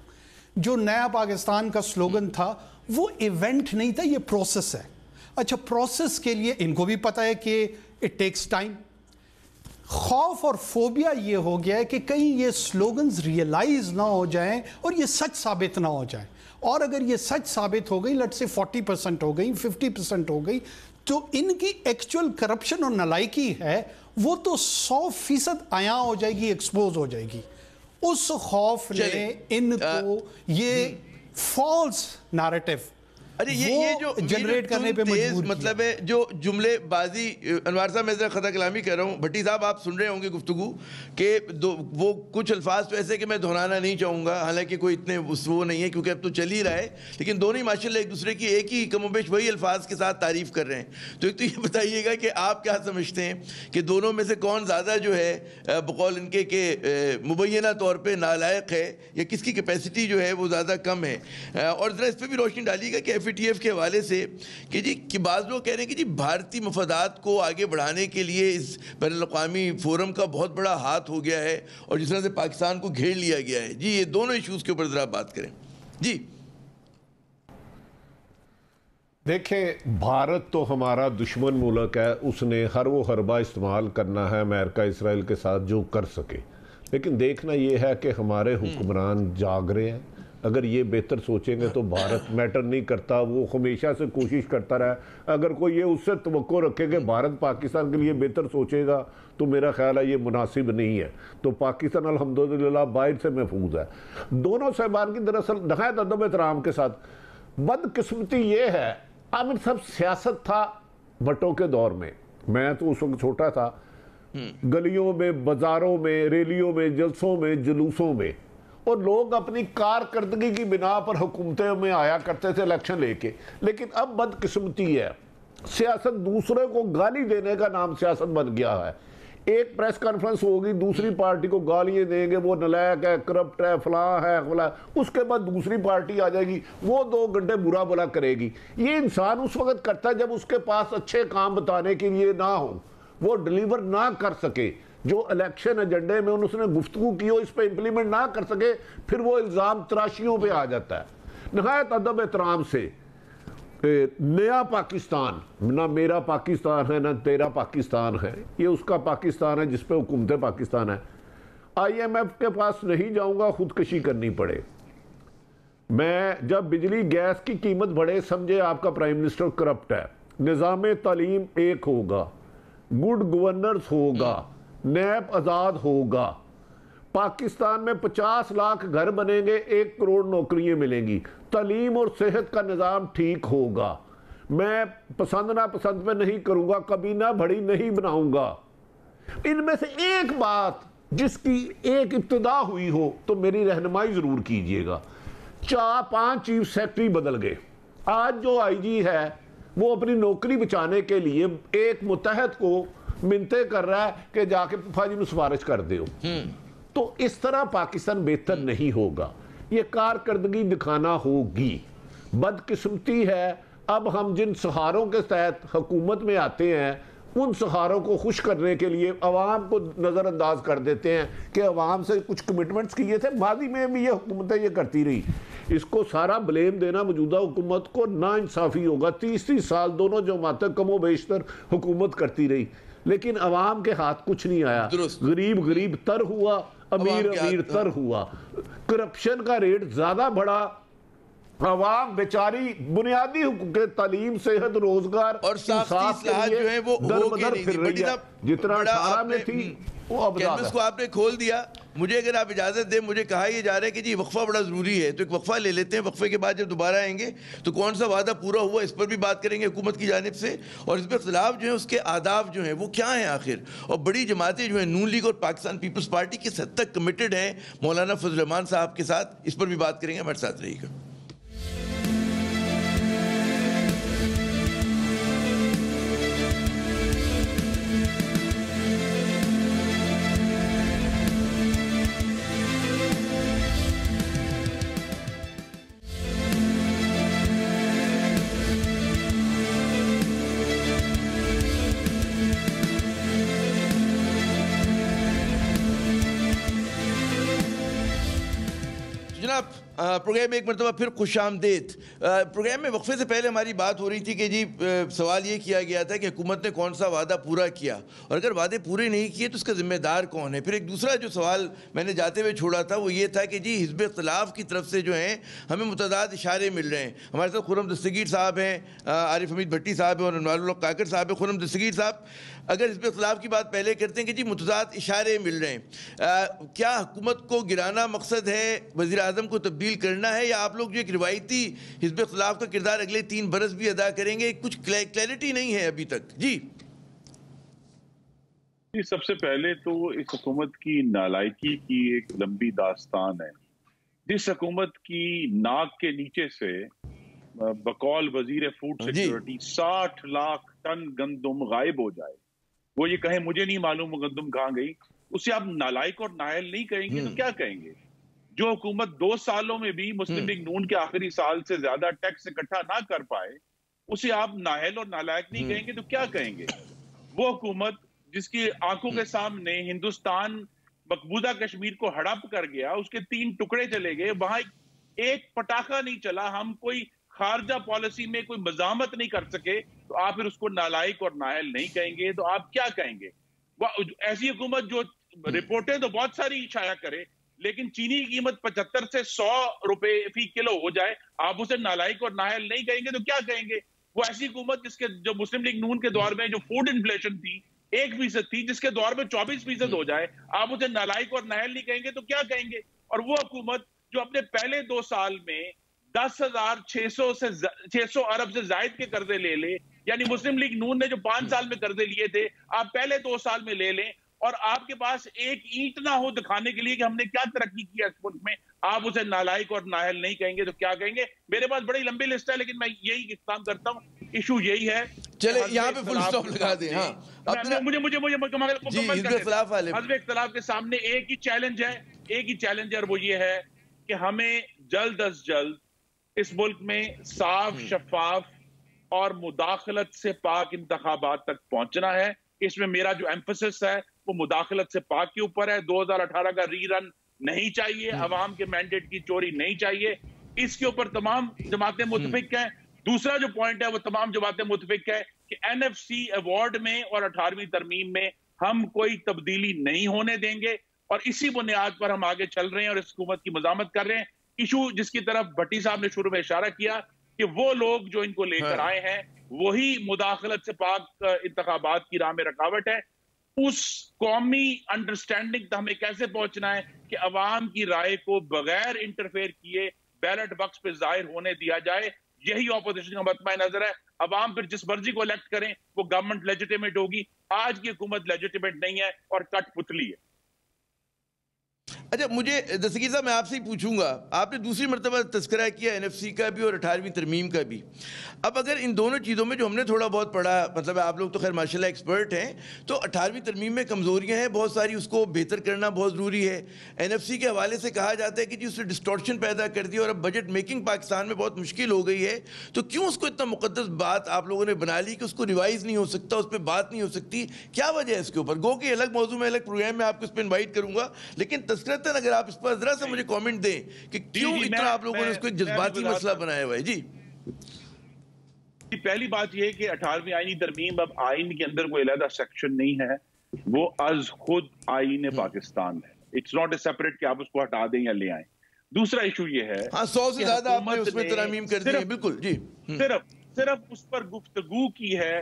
जो नया पाकिस्तान का स्लोगन था वो इवेंट नहीं था, ये प्रोसेस है। अच्छा, प्रोसेस के लिए इनको भी पता है कि इट टेक्स टाइम। खौफ और फोबिया ये हो गया है कि कहीं ये स्लोगन्स रियलाइज ना हो जाएं और ये सच साबित ना हो जाए। और अगर ये सच साबित हो गई, लेट से 40% हो गई, 50% हो गई, तो इनकी एक्चुअल करप्शन और नालायकी है वो तो 100% आया हो जाएगी, एक्सपोज हो जाएगी। उस खौफ ने इनको ये फॉल्स नैरेटिव अरे ये जो जनरेट करने पे मजबूर मतलब है, जो जुमलेबाजी। अनवार साहब, मैं जरा खता कलामी कर रहा हूँ। भट्टी साहब, आप सुन रहे होंगे गुफ्तगू के वो कुछ अल्फाज तो ऐसे कि मैं दोहराना नहीं चाहूँगा, हालांकि कोई इतने वो नहीं है क्योंकि अब तो चल ही रहा है, लेकिन दोनों ही माशाल्लाह एक दूसरे की एक ही कमोबेश वही अल्फाज के साथ तारीफ़ कर रहे हैं। तो एक तो ये बताइएगा कि आप क्या समझते हैं कि दोनों में से कौन ज़्यादा जो है बकौल इनके के मुबैना तौर पर नालायक है, या किसकी कैपेसिटी जो है वो ज़्यादा कम है? और ज़रा इस पर भी रोशनी डालिएगा कि FATF के हवाले से कि जी कि बाज़ लोग कह रहे हैं कि जी भारतीय मफादात को आगे बढ़ाने के लिए इस बैनुल-अक़वामी फोरम का बहुत बड़ा हाथ हो गया है और जिस तरह से पाकिस्तान को घेर लिया गया है। जी, ये दोनों इश्यूज़ के ऊपर ज़रा बात करें। जी देखें, भारत तो हमारा दुश्मन मुल्क है, उसने हर वो हरबा इस्तेमाल करना है अमेरिका इसराइल के साथ जो कर सके। लेकिन देखना ये है कि हमारे हुक्मरान जाग रहे हैं। अगर ये बेहतर सोचेंगे तो भारत मैटर नहीं करता। वो हमेशा से कोशिश करता रहा। अगर कोई ये उससे तवक्को रखे कि भारत पाकिस्तान के लिए बेहतर सोचेगा तो मेरा ख्याल है ये मुनासिब नहीं है। तो पाकिस्तान अल्हम्दुलिल्लाह बाहर से महफूज है। दोनों साहिबान की दरअसल नहायत अदब एहतराम के साथ बदकिस्मती ये है, आमिर साहब सियासत था भट्टो के दौर में, मैं तो उस वक्त छोटा था, गलियों में, बाजारों में, रैलियों में, जलसों में, जुलूसों में, और लोग अपनी कारकर्दगी की बिना पर हुकूमतों में आया करते थे इलेक्शन लेके। लेकिन अब बदकिस्मती है, सियासत दूसरे को गाली देने का नाम सियासत बन गया है। एक प्रेस कॉन्फ्रेंस होगी, दूसरी पार्टी को गालियां देंगे, वो नलायक है, करप्ट है, फलां है, फलां, उसके बाद दूसरी पार्टी आ जाएगी, वो 2 घंटे बुरा भला करेगी। ये इंसान उस वक्त करता है जब उसके पास अच्छे काम बताने के लिए ना हो, वो डिलीवर ना कर सके, जो इलेक्शन एजेंडे में उसने गुफ्तगू की हो इस पर इंप्लीमेंट ना कर सके, फिर वो इल्ज़ाम तराशियों पे आ जाता है। नहायत अदब एहतराम से नया पाकिस्तान, ना मेरा पाकिस्तान है ना तेरा पाकिस्तान है, ये उसका पाकिस्तान है जिस पे हुकूमत पाकिस्तान है। IMF के पास नहीं जाऊंगा, खुदकशी करनी पड़े। मैं जब बिजली गैस की कीमत बढ़े समझे आपका प्राइम मिनिस्टर करप्ट है। निज़ाम तालीम एक होगा, गुड गवर्नेंस होगा, नैब आज़ाद होगा, पाकिस्तान में 50 लाख घर बनेंगे, 1 करोड़ नौकरियां मिलेंगी, तालीम और सेहत का निज़ाम ठीक होगा। मैं पसंद ना पसंद पे नहीं करूंगा, कभी ना बड़ी नहीं बनाऊंगा। इनमें से एक बात जिसकी एक इब्तिदा हुई हो तो मेरी रहनुमाई जरूर कीजिएगा। 4-5 चीफ सेक्रेटरी बदल गए। आज जो आईजी है वो अपनी नौकरी बचाने के लिए एक मुतहद को मिन्नते कर रहा है कि जाके फौजी में सिफारिश कर दो। तो इस तरह पाकिस्तान बेहतर नहीं होगा, ये कारकर्दगी दिखाना होगी। बदकिस्मती है अब हम जिन सहारों के तहत हुकूमत में आते हैं उन सहारों को खुश करने के लिए अवाम को नज़रअंदाज कर देते हैं कि अवाम से कुछ कमिटमेंट्स किए थे, माजी में भी ये हुकूमतें ये करती रही। इसको सारा ब्लेम देना मौजूदा हुकूमत को नाइंसाफ़ी होगा। 30 साल दोनों जमातें कमो बेशतर हुकूमत करती रही, लेकिन अवाम के हाथ कुछ नहीं आया। गरीब गरीब तर हुआ, अमीर अमीर तर हुआ, करप्शन का रेट ज़्यादा बढ़ा, अवाम बेचारी बुनियादी हुकूक तालीम, सेहत, रोजगार और इंसाफ जो है वो दर फिर रही है। जितना 18 में थी वो अब कैनवस को आपने खोल दिया। मुझे अगर आप इजाजत दें, मुझे कहा यह जा रहा है कि जी वक्फा बड़ा जरूरी है, तो एक वक्फा ले लेते हैं। वक्फे के बाद जब दोबारा आएंगे तो कौन सा वादा पूरा हुआ इस पर भी बात करेंगे हुकूमत की जानिब से, और इस पर इख्तिलाफ जो है उसके आदाब जो है वो क्या है आखिर। और बड़ी जमातें जो है नून लीग और पाकिस्तान पीपल्स पार्टी किस हद तक कमिटेड है मौलाना फजल रहमान साहब के साथ, इस पर भी बात करेंगे। हमारे साथ रहिएगा। प्रोग्राम में एक मरतबा फिर खुशामदीद। प्रोग्राम में वक्फे से पहले हमारी बात हो रही थी कि जी सवाल ये किया गया था कि हुकूमत ने कौन सा वादा पूरा किया, और अगर वादे पूरे नहीं किए तो उसका जिम्मेदार कौन है। फिर एक दूसरा जो सवाल मैंने जाते हुए छोड़ा था वो ये था कि जी हिज़्ब इख्तिलाफ की तरफ से जो है हमें मुतदाद इशारे मिल रहे हैं। हमारे साथ खुर्रम दस्तगीर साहब हैं, आरिफ हमीद भट्टी साहब हैं और अनवारुल हक काकर साहब हैं। खुर्रम दस्तगीर साहब, अगर हिज़्ब इख्तिलाफ की बात पहले करते हैं कि जी मुतदाद इशारे मिल रहे हैं, क्या हुकूमत को गिराना मकसद है, वज़ीर आज़म को तब्दील करना है, या आप लोग जो एक रिवायती हिज़्ब इख्तिलाफ का किरदार अगले 3 बरस भी अदा करेंगे? कुछ क्लैरिटी नहीं है अभी तक। जी सबसे पहले तो इस हुकूमत की नालायकी की एक लंबी दास्तान है। जिस हुकूमत की नाक के नीचे से बकौल वजीर फूड सिक्योरिटी 60 लाख टन गंदम गायब हो जाए, वो ये कहे मुझे नहीं मालूम वो गंदम कहां गई, उसे आप नालायक और नायल नहीं कहेंगे तो क्या कहेंगे? जो हुकूमत 2 सालों में भी मुस्लिम लीग नून के आखिरी साल से ज्यादा टैक्स इकट्ठा ना कर पाए, उसे आप नाहल और नालायक नहीं कहेंगे तो क्या कहेंगे? वो हुकूमत जिसकी आंखों के सामने हिंदुस्तान मकबूजा कश्मीर को हड़प कर गया, उसके 3 टुकड़े चले गए, वहां एक पटाखा नहीं चला, हम कोई खारजा पॉलिसी में कोई मजामत नहीं कर सके, तो आप फिर उसको नालायक और नाहल नहीं कहेंगे तो आप क्या कहेंगे? ऐसी हुकूमत जो रिपोर्टें तो बहुत सारी शाया करे, लेकिन चीनी की कीमत 75 से 100 रुपए फी किलो हो जाए, आप उसे नालायक और नाहल नहीं कहेंगे तो क्या कहेंगे? वो ऐसी हुकूमत जिसके जो मुस्लिम लीग नून के दौर में जो फूड इन्फ्लेशन थी 1% थी, जिसके दौर में 24% हो जाए, आप उसे नालायक और नाहल नहीं कहेंगे तो क्या कहेंगे? और वो हुकूमत जो अपने पहले 2 साल में 10,600 अरब से जायद के कर्जे ले, यानी मुस्लिम लीग नून ने जो 5 साल में कर्जे लिए थे आप पहले 2 साल में ले लें, और आपके पास एक ईंट ना हो दिखाने के लिए कि हमने क्या तरक्की किया इस मुल्क में, आप उसे नालायक और नाहल नहीं कहेंगे तो क्या कहेंगे? मेरे पास बड़ी लंबी लिस्ट है, लेकिन मैं यही इख्तिताम करता हूँ। इशू यही है, चले यहाँ पे फुल स्टॉप लगा दें। हाँ, मुझे हिज़्ब इख्तिलाफ के सामने एक ही चैलेंज है, और वो ये है कि हमें जल्द अज जल्द इस मुल्क में साफ, शफाफ और मुदाखलत से पाक इंतखाबात तक पहुंचना है। इसमें मेरा जो एम्फसिस है वो मुदाखलत से पाक के ऊपर है। 2018 का रीरन नहीं चाहिए, अवाम के मैंडेट की चोरी नहीं चाहिए, इसके ऊपर तमाम जमातें मुतफिक हैं। दूसरा जो पॉइंट है वो तमाम जमातें मुतफिक है कि NFC अवार्ड में और 18वीं तरमीम में हम कोई तब्दीली नहीं होने देंगे, और इसी बुनियाद पर हम आगे चल रहे हैं और इस हुकूमत की मजामत कर रहे हैं इशू जिसकी तरफ भट्टी साहब ने शुरू में इशारा किया कि वो लोग जो इनको लेकर आए हैं वही मुदाखलत से पाक इंतखाबात की राह में रुकावट है। उस कौमी अंडरस्टैंडिंग तक हमें कैसे पहुंचना है कि अवाम की राय को बगैर इंटरफेयर किए बैलेट बॉक्स पे जाहिर होने दिया जाए, यही ऑपोजिशन का मतमा नजर है। अवाम फिर जिस मर्जी को इलेक्ट करें वो गवर्नमेंट लेजिटिमेट होगी। आज की हुकूमत लेजिटिमेट नहीं है और कठपुतली है। अच्छा, मुझे दस्तगीर साहब मैं आपसे ही पूछूंगा, आपने दूसरी मरतबा तस्करा किया एनएफसी का भी और 18वीं तरमीम का भी। अब अगर इन दोनों चीज़ों में जो हमने थोड़ा बहुत पढ़ा, मतलब आप लोग तो खैर माशाल्लाह एक्सपर्ट हैं, तो 18वीं तरमीम में कमज़ोरियां हैं बहुत सारी, उसको बेहतर करना बहुत ज़रूरी है। एनएफसी के हवाले से कहा जाता है कि जी उसने डिस्टॉर्शन पैदा कर दी और अब बजट मेकिंग पाकिस्तान में बहुत मुश्किल हो गई है। तो क्यों उसको इतना मुकद्दस बात आप लोगों ने बना ली कि उसको रिवाइज़ नहीं हो सकता, उस पर बात नहीं हो सकती? क्या वजह है इसके ऊपर? गो कि अलग मौजू में अलग प्रोग्राम में आपको इस पर इन्वाइट करूँगा, लेकिन तस्करतन अगर आप इस पर जरा सा मुझे कमेंट दें कि क्यों इतना आप लोगों ने उसको एक जज्बाती मसला बनाया हुआ है। जी, पहली बात यह है कि 18वीं आईनी तरमीम अब आइन के अंदर कोई अलग सेक्शन नहीं है, वो अज खुद आइन पाकिस्तान है। इट्स नॉट ए सेपरेट कि आप उसको हटा दें या ले आए। दूसरा इशू ये है, हाँ, 100 से ज्यादा आपने उसमें तरमीम कर दी है। बिल्कुल जी, सिर्फ उस पर गुफ्तगू की है।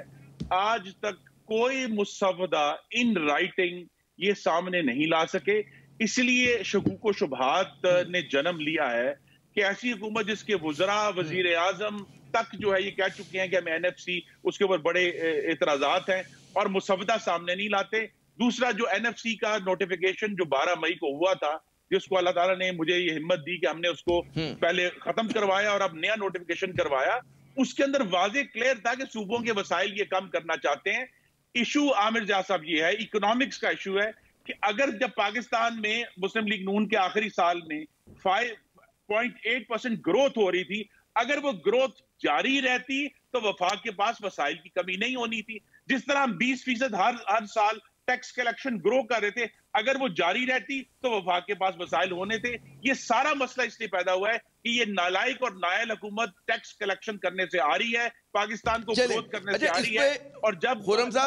आज तक कोई मुसव्वदा इन राइटिंग ये सामने नहीं ला सके, इसलिए शकूक व शुबहात ने जन्म लिया है कि ऐसी हुकूमत जिसके वज़रा वजीर आजम तक जो है ये कह चुके हैं कि हमें एनएफसी उसके ऊपर बड़े एतराजात हैं और मुसव्वदा सामने नहीं लाते। दूसरा, जो एनएफसी का नोटिफिकेशन जो 12 मई को हुआ था, जिसको अल्लाह ताला ने मुझे ये हिम्मत दी कि हमने उसको पहले खत्म करवाया और अब नया नोटिफिकेशन करवाया, उसके अंदर वाज़े क्लियर था कि सूबों के वसाइल ये कम करना चाहते हैं। इशू आमिर जा साहब ये है, इकोनॉमिक्स का इशू है कि अगर जब पाकिस्तान में मुस्लिम लीग नून के आखिरी साल में 5.8% ग्रोथ हो रही थी, अगर वो ग्रोथ जारी रहती तो वफाक के पास वसाइल की कमी नहीं होनी थी। जिस तरह हम 20% हर साल टैक्स कलेक्शन ग्रो कर रहे थे, अगर वो जारी रहती तो वफाक के पास वसाइल होने थे। ये सारा मसला इसलिए पैदा हुआ है कि ये नालायक और नायल हुकूमत टैक्स कलेक्शन करने से आ रही है, पाकिस्तान को ग्रोथ करने से आ रही है, और जब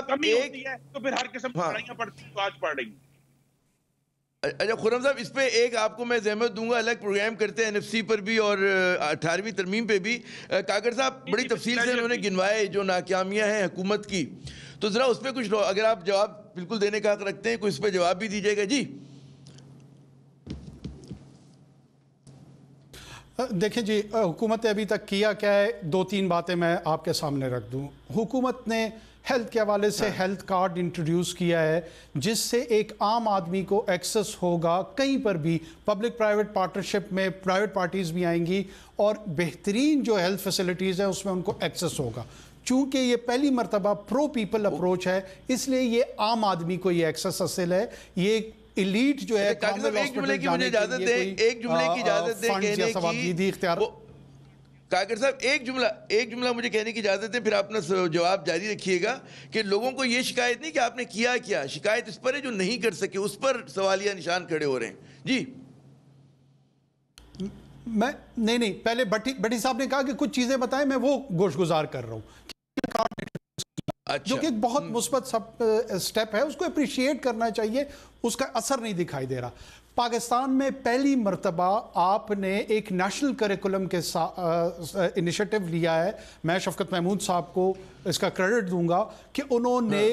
कमी होती है तो फिर हर किस्म की लड़ाइयां पड़ती तो आज पड़ रही हैं। अच्छा खुर्रम साहब, इस पे एक आपको मैं ज़हमत दूंगा, अलग प्रोग्राम करते हैं एनएफसी पर भी और 18वीं तरमीम पे भी। काकर साहब बड़ी तफसील से उन्होंने गिनवाए जो नाकामियां हैं हुकूमत की, तो ज़रा उस पर कुछ अगर आप जवाब बिल्कुल देने का हक रखते हैं, कोई इस पर जवाब भी दीजिएगा। जी देखिए जी, हुकूमत ने अभी तक किया क्या है, 2-3 बातें मैं आपके सामने रख दूं। हुकूमत ने हेल्थ के हवाले से हेल्थ कार्ड इंट्रोड्यूस किया है, जिससे एक आम आदमी को एक्सेस होगा कहीं पर भी, पब्लिक प्राइवेट पार्टनरशिप में प्राइवेट पार्टीज़ भी आएंगी और बेहतरीन जो हेल्थ फैसिलिटीज़ हैं उसमें उनको एक्सेस होगा। चूँकि ये पहली मरतबा प्रो पीपल अप्रोच है, इसलिए ये आम आदमी को ये एक्सेस हासिल है। ये एलीट जो है, एक जुमले की मुझे इजाजत दें, एक जुमले की इजाजत दें कहने की, काकर साहब एक जुमला मुझे कहने की इजाजत है, फिर अपना जवाब जारी रखिएगा कि लोगों को ये शिकायत नहीं कि आपने किया क्या, शिकायत इस पर है जो नहीं कर सके, उस पर सवालिया निशान खड़े हो रहे हैं। जी मैं नहीं पहले भट्टी साहब ने कहा कि कुछ चीजें बताएं, मैं वो गोशगुजार कर रहा हूं, जो कि एक बहुत मुस्बत स्टेप है, उसको अप्रिशिएट करना चाहिए, उसका असर नहीं दिखाई दे रहा। पाकिस्तान में पहली मरतबा आपने एक नेशनल करिकुलम के साथ इनिशिएटिव लिया है। मैं शफकत महमूद साहब को इसका क्रेडिट दूंगा कि उन्होंने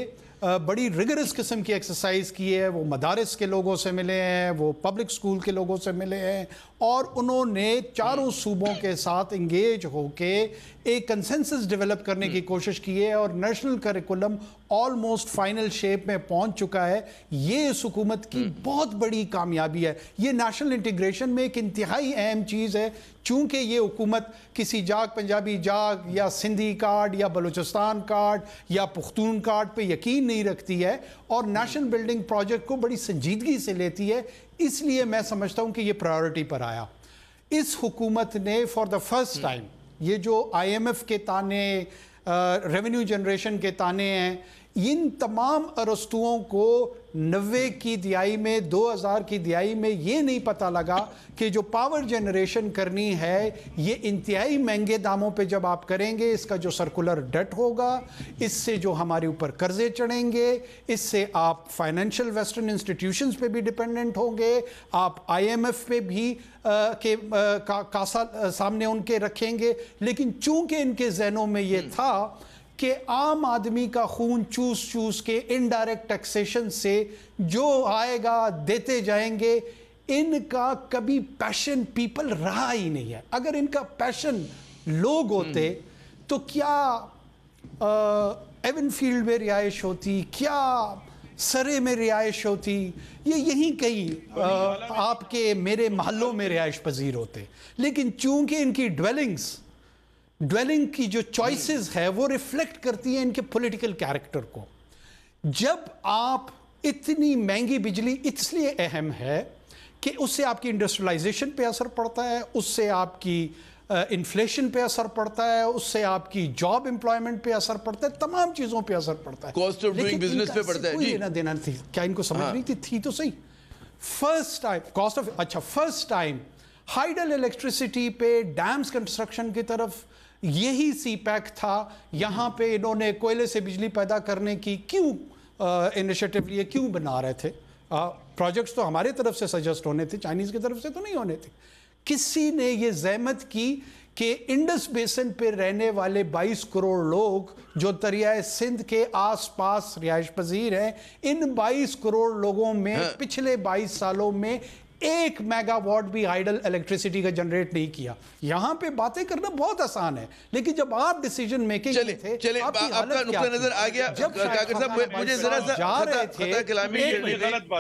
बड़ी रिगरस किस्म की एक्सरसाइज की है। वो मदारिस के लोगों से मिले हैं, वो पब्लिक स्कूल के लोगों से मिले हैं और उन्होंने चारों सूबों के साथ इंगेज होके एक कंसेंसस डेवलप करने की कोशिश की है और national curriculum almost final shape में पहुंच चुका है। ये इस हुकूमत की बहुत बड़ी कामयाबी है। ये नेशनल इंटीग्रेशन में एक इंतहाई अहम चीज़ है। चूँकि ये हुकूमत किसी जाग पंजाबी जाग या सिंधी कार्ड या बलूचिस्तान कार्ड या पुख्तून कार्ड पे यकीन नहीं रखती है और नेशनल बिल्डिंग प्रोजेक्ट को बड़ी संजीदगी से लेती है, इसलिए मैं समझता हूँ कि ये प्रायोरिटी पर आया। इस हुकूमत ने फॉर द फर्स्ट टाइम ये जो IMF के ताने, रेवेन्यू जनरेशन के ताने हैं, इन तमाम अरस्तुओं को 90 की दिहाई में, 2000 की दिहाई में ये नहीं पता लगा कि जो पावर जनरेशन करनी है ये इंतहाई महंगे दामों पे जब आप करेंगे, इसका जो सर्कुलर डेट होगा, इससे जो हमारे ऊपर कर्जे चढ़ेंगे, इससे आप फाइनेंशियल वेस्टर्न इंस्टीट्यूशंस पे भी डिपेंडेंट होंगे, आप IMF पे भी कासा सामने उनके रखेंगे। लेकिन चूंकि इनके जहनों में ये था कि आम आदमी का खून चूस चूस के इनडायरेक्ट टैक्सेशन से जो आएगा देते जाएंगे, इनका कभी पैशन पीपल रहा ही नहीं है। अगर इनका पैशन लोग होते तो क्या एवनफील्ड में रिहाइश होती, क्या सरे में रिहाइश होती, ये यहीं कहीं आपके मेरे महलों में रिहाइश पजीर होते। लेकिन चूंकि इनकी ड्वेलिंग की जो चॉइसेस है वो रिफ्लेक्ट करती है इनके पॉलिटिकल कैरेक्टर को। जब आप इतनी महंगी बिजली इसलिए अहम है कि उससे आपकी इंडस्ट्रियलाइजेशन पे असर पड़ता है, उससे आपकी इन्फ्लेशन पे असर पड़ता है, उससे आपकी जॉब एम्प्लॉयमेंट पे असर पड़ता है, तमाम चीजों पे असर पड़ता है। कॉस्ट ऑफ डूइंग बिजनेस पे पड़ता है। लेना देना थी क्या इनको समझ नहीं थी तो सही। First time cost of first time hydel electricity पे डैम्स कंस्ट्रक्शन की तरफ यही सीपैक था। यहां पे इन्होंने कोयले से बिजली पैदा करने की क्यों इनिशिएटिव लिए, क्यों बना रहे थे? प्रोजेक्ट्स तो हमारे तरफ से सजेस्ट होने थे, चाइनीज की तरफ से तो नहीं होने थे। किसी ने ये जहमत की कि इंडस बेसिन पे रहने वाले 22 करोड़ लोग जो दरियाए सिंध के आसपास रिहाइश पजीर हैं, इन 22 करोड़ लोगों में पिछले 22 सालों में 1 मेगावाट भी हाइडल इलेक्ट्रिसिटी का जनरेट नहीं किया। यहां पे बातें करना बहुत आसान है, लेकिन जब आप डिसीजन मेकिंग में थे, चले आपका नुक्ता नजर आ गया। जब काकर साहब मुझे जरा सा जा रहे थे,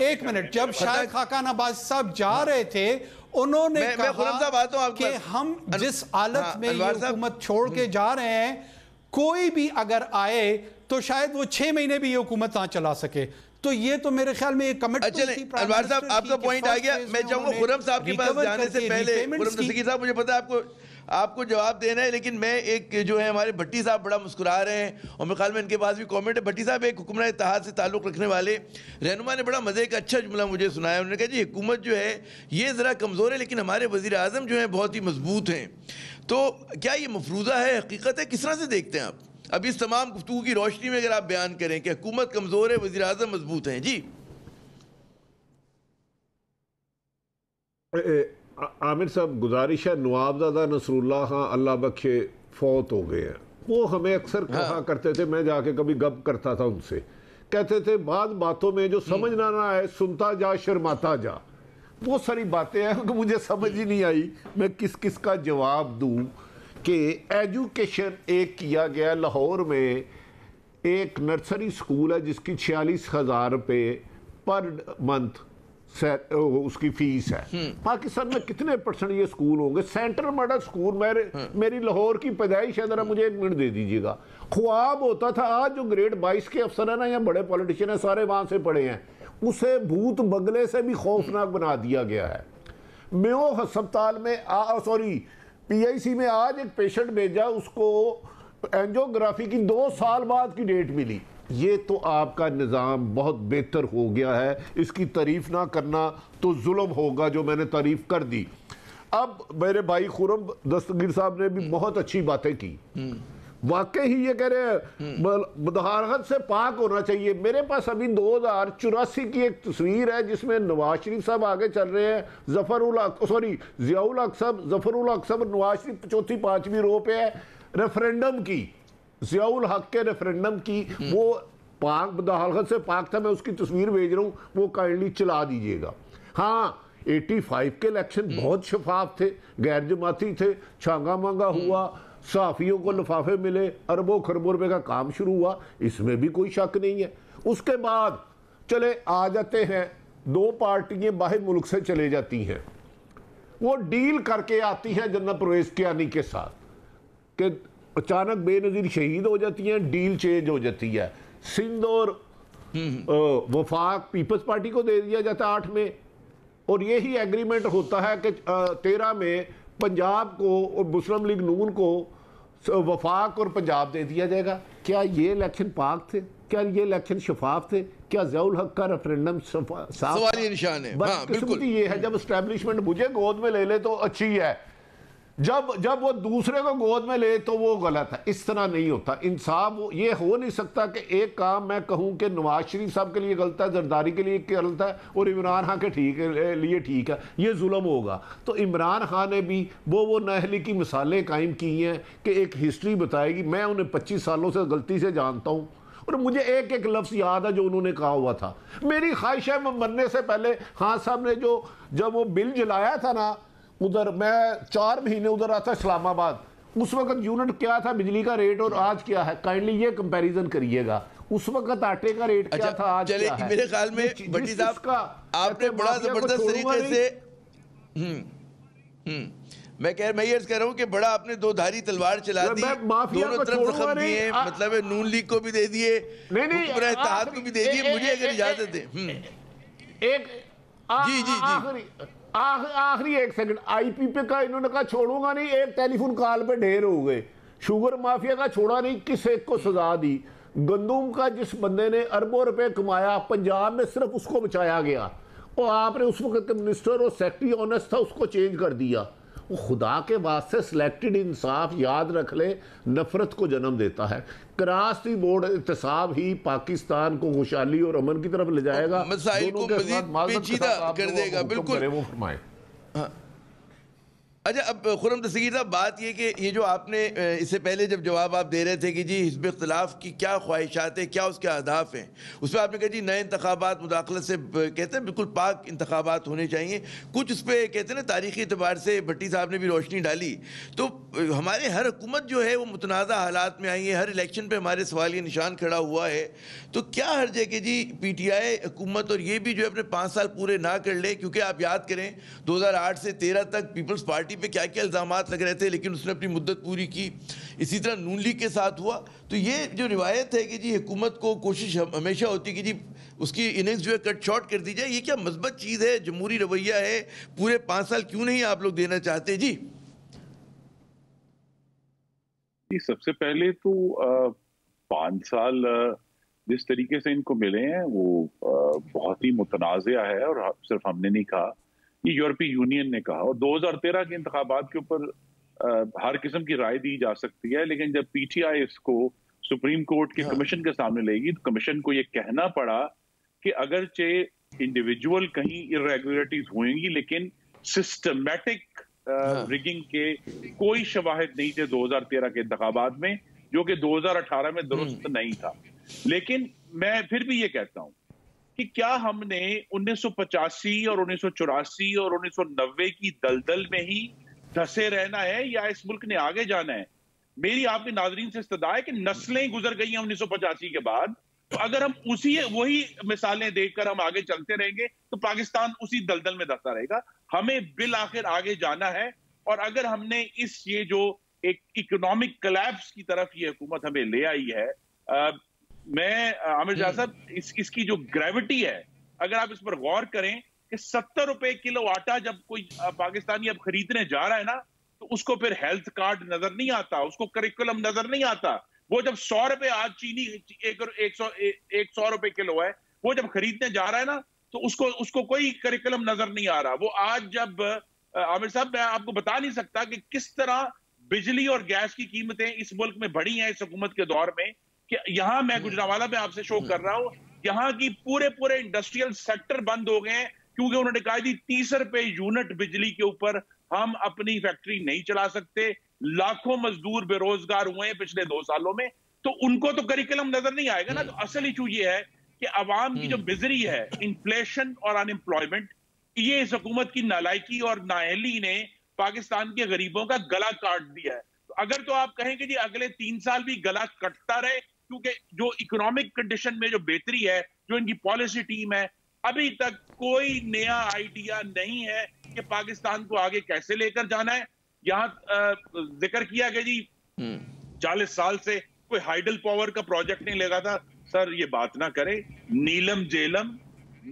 एक मिनट, जब शायद खाकान अब्बास साहब जा रहे थे, उन्होंने कहा कि हम जिस हालत में ये हुकूमत छोड़ के जा रहे हैं, कोई भी अगर आए तो शायद वो 6 महीने भी ये हुकूमत ना चला सके। तो ये तो मेरे ख्याल में एक कमिटमेंट थी। अनवर साहब आपका पॉइंट आ गया। मैं चाहूंगा खुरम साहब के पास जाने से पहले, खुरम दस्तगीर साहब, मुझे पता है आपको जवाब देना है, लेकिन मैं एक जो है हमारे भट्टी साहब बड़ा मुस्कुरा रहे हैं और मेरे ख्याल में इनके पास भी कमेंट है। भट्टी साहब एक हुक्मरान इत्तेहाद से ताल्लुक़ रखने वाले रहनुमा ने बड़ा मज़े का अच्छा जुमला मुझे सुनाया। उन्होंने कहा जी हुकूमत जो है ये ज़रा कमज़ोर है, लेकिन हमारे वज़ीर आज़म जो है बहुत ही मजबूत हैं। तो क्या ये मफरूज़ा है, हकीकत है? किस तरह से देखते हैं आप अब इस तमाम गुफ्तगू की रोशनी में, अगर आप बयान करें कि हुकूमत कमज़ोर है, वज़ीर आज़म मजबूत हैं? जी आमिर साहब, गुजारिश है, नवाबजादा नसरुल्लाह खां अल्लाह बख्शे फौत हो गए हैं। वो हमें अक्सर कहा करते थे, मैं जाके कभी गप करता था उनसे, कहते थे बाद बातों में जो समझ ना आए सुनता जा शर्माता जा। वो सारी बातें हैं कि मुझे समझ ही नहीं आई मैं किस किस का जवाब दूं। कि एजुकेशन एक किया गया लाहौर में, एक नर्सरी स्कूल है जिसकी 46,000 रुपये पर मंथ उसकी फीस है। पाकिस्तान में कितने % ये स्कूल होंगे? सेंट्रल मॉडल स्कूल, मेरी लाहौर की पैदाइश है, जरा मुझे 1 मिनट दे दीजिएगा। ख्वाब होता था, आज जो ग्रेड 22 के अफसर है ना, या बड़े पॉलिटिशियन है, सारे वहां से पढ़े हैं, उसे भूत बगले से भी खौफनाक बना दिया गया है। मेयो अस्पताल में PIC में आज एक पेशेंट भेजा, उसको एंजियोग्राफी की 2 साल बाद की डेट मिली। ये तो आपका निज़ाम बहुत बेहतर हो गया है, इसकी तारीफ ना करना तो जुल्म होगा जो मैंने तारीफ कर दी। अब मेरे भाई खुरम दस्तगीर साहब ने भी बहुत अच्छी बातें की, वाकई ही ये कह रहे हैं मुदाहरत से पाक होना चाहिए। मेरे पास अभी 2084 की एक तस्वीर है जिसमें नवाज शरीफ साहब आगे चल रहे हैं, जियाउल हक साहब नवाज शरीफ 4वीं 5वीं रो पे है, रेफरेंडम की, जियाउल हक के रेफरेंडम की, वो पाक मुदाहरत से पाक था। मैं उसकी तस्वीर भेज रहा हूँ, वो काइंडली चला दीजिएगा। हाँ, 85 के इलेक्शन बहुत शफाफ थे, गैर जमाती थे, छांगा मांगा हुआ, सहाफियों को लिफाफे मिले, अरबों खरबों रुपए का काम शुरू हुआ, इसमें भी कोई शक नहीं है। उसके बाद चले आ जाते हैं, 2 पार्टियां बाहर मुल्क से चले जाती हैं, वो डील करके आती हैं जनरल परवेज कियानी के साथ कि अचानक बेनज़ीर शहीद हो जाती हैं, डील चेंज हो जाती है। सिंध और वफाक पीपल्स पार्टी को दे दिया जाता है 8 में, और यही एग्रीमेंट होता है कि 13 में पंजाब को और मुस्लिम लीग नून को वफाक और पंजाब दे दिया जाएगा। क्या ये इलेक्शन पाक थे? क्या ये इलेक्शन शफाफ थे? क्या ज़ियाउल हक का रेफरेंडम सवालिया निशान है। हाँ, बिल्कुल। ये है जब एस्टेब्लिशमेंट मुझे गोद में ले ले तो अच्छी है, जब वो दूसरे को गोद में ले तो वो गलत है। इस तरह नहीं होता इंसाफ। ये हो नहीं सकता कि एक काम मैं कहूं कि नवाज शरीफ साहब के लिए गलत है, जरदारी के लिए गलत है और इमरान खान के लिए ठीक है, ये जुल्म होगा। तो इमरान खान ने भी वो नाअहली की मिसालें कायम की हैं कि एक हिस्ट्री बताएगी। मैं उन्हें 25 सालों से गलती से जानता हूँ और मुझे एक एक लफ्ज़ याद है जो उन्होंने कहा हुआ था। मेरी ख्वाहिश है मरने से पहले खान साहब ने जब वो बिल जलाया था ना, उधर मैं 4 महीने उधर आता इस्लामाबाद, उस वक्त यूनिट क्या था बिजली का रेट और आज क्या है, काइंडली ये कंपैरिजन करिएगा। उस वक्त आटे का रेट क्या था, आज क्या है। मेरे ख्याल में भट्टी साहब का आपने बड़ा जबरदस्त तरीके से मैं ये कह रहा हूँ कि बड़ा आपने दो धारी तलवार चला दी, दोनों तरफ जख्म दिए, मतलब नून लीग को भी दे दिए, इत्तेहाद को भी दे दिए। मुझे अगर इजाजत दे एक जी आखिरी 1 सेकंड, IPP का इन्होंने कहा छोड़ूंगा नहीं, एक टेलीफोन कॉल पे ढेर हो गए। शुगर माफिया का छोड़ा नहीं, किस एक को सजा दी। गंदुम का जिस बंदे ने अरबों रुपए कमाया, पंजाब में सिर्फ उसको बचाया गया और आपने उस वक्त मिनिस्टर और सेक्रेटरी ऑनेस्ट था, उसको चेंज कर दिया। वो खुदा के वास्ते सिलेक्टेड इंसाफ याद रख ले, नफरत को जन्म देता है। क्रॉस दी बोर्ड इत्तेसाब ही पाकिस्तान को खुशहाली और अमन की तरफ ले जाएगा, मसाइल को मजीद पेचीदा कर देगा। बिल्कुल वो फरमाए। अच्छा, अब खुर्रम दस्तगीर साहब, बात ये कि ये जो आपने इससे पहले जब जवाब आप दे रहे थे कि जी हिज़्ब इख्तिलाफ की क्या ख्वाहिशात है, क्या उसके अहदाफ हैं, उस पर आपने कहा जी नए इंतखाबात मुदाखलत से कहते हैं बिल्कुल पाक इंतखाबात होने चाहिए। कुछ उस पर कहते हैं ना तारीख़ी एतबार से भट्टी साहब ने भी रोशनी डाली। तो हमारे हर हुकूमत जो है वो मुतनाज़ा हालात में आई है, हर इलेक्शन पर हमारे सवालिया निशान खड़ा हुआ है। तो क्या हर जगह जी PTI हुकूमत और ये भी जो है अपने 5 साल पूरे ना कर ले, क्योंकि आप याद करें 2008 से 13 तक पीपल्स पार्टी पे क्या क्या इल्ज़ामात लग रहे थे, लेकिन उसने अपनी मुद्दत पूरी की। इसी तरह नून लीग के साथ हुआ। तो ये जो रिवायत है कि जी हुकूमत को कोशिश हमेशा होती है कि जी उसकी इनिंग्स जो है कट शॉर्ट कर दी जाए, ये क्या मस्बत चीज़ है, जमहूरी रवैया है? पूरे 5 साल क्यों नहीं आप लोग देना चाहते? जी सबसे पहले तो 5 साल जिस तरीके से इनको मिले हैं वो बहुत ही मुतनाज़िया है। और सिर्फ हमने नहीं कहा, ये यूरोपीय यूनियन ने कहा। और 2013 के इंतखाबात के ऊपर हर किस्म की राय दी जा सकती है, लेकिन जब PTI इसको सुप्रीम कोर्ट के कमीशन के सामने लेगी तो कमीशन को ये कहना पड़ा कि अगरचे इंडिविजुअल कहीं इरेगुलरिटीज होंगी, लेकिन सिस्टमैटिक रिगिंग के कोई शवाहिद नहीं थे 2013 के इंतखाबात में, जो कि 2018 में दुरुस्त नहीं था। लेकिन मैं फिर भी ये कहता हूं कि क्या हमने 1985 और 1984 और 1990 की दलदल में ही धंसे रहना है या इस मुल्क ने आगे जाना है? मेरी आपके नाजरीन से इस्तदा है कि नस्लें गुजर गई हैं 1985 के बाद। तो अगर हम वही मिसालें देखकर हम आगे चलते रहेंगे तो पाकिस्तान उसी दलदल में धंसा रहेगा। हमें बिल आखिर आगे जाना है। और अगर हमने ये जो एक इकोनॉमिक कोलैप्स की तरफ ये हुकूमत हमें ले आई है, मैं आमिर जाह साहब इसकी जो ग्रेविटी है, अगर आप इस पर गौर करें कि 70 रुपए किलो आटा जब कोई पाकिस्तानी अब खरीदने जा रहा है ना, तो उसको फिर हेल्थ कार्ड नजर नहीं आता, उसको करिकुलम नजर नहीं आता। वो जब 100 रुपए आज चीनी 100 रुपए किलो है, वो जब खरीदने जा रहा है ना, तो उसको कोई करिकुलम नजर नहीं आ रहा। वो आज जब आमिर साहब, मैं आपको बता नहीं सकता कि किस तरह बिजली और गैस की कीमतें इस मुल्क में बढ़ी हैं इस हुकूमत के दौर में, कि यहां मैं गुजरावाला में आपसे शो कर रहा हूं, यहां की पूरे इंडस्ट्रियल सेक्टर बंद हो गए हैं, क्योंकि उन्होंने कहा जी 30 रुपए यूनिट बिजली के ऊपर हम अपनी फैक्ट्री नहीं चला सकते। लाखों मजदूर बेरोजगार हुए हैं पिछले 2 सालों में, तो उनको तो करिकुलम नजर नहीं आएगा ना। तो असल इशू ये है कि अवाम की जो मिजरी है, इन्फ्लेशन और अनएम्प्लॉयमेंट, ये इस हुकूमत की नालायकी और नाअहली ने पाकिस्तान के गरीबों का गला काट दिया है। तो अगर तो आप कहें कि जी अगले 3 साल भी गला कटता रहे, क्योंकि जो इकोनॉमिक कंडीशन में जो बेहतरी है, जो इनकी पॉलिसी टीम है, अभी तक कोई नया आइडिया नहीं है कि पाकिस्तान को आगे कैसे लेकर जाना है। यहां जिक्र किया गया जी 40 साल से कोई हाइडल पावर का प्रोजेक्ट नहीं लगा था। सर ये बात ना करें, नीलम जेलम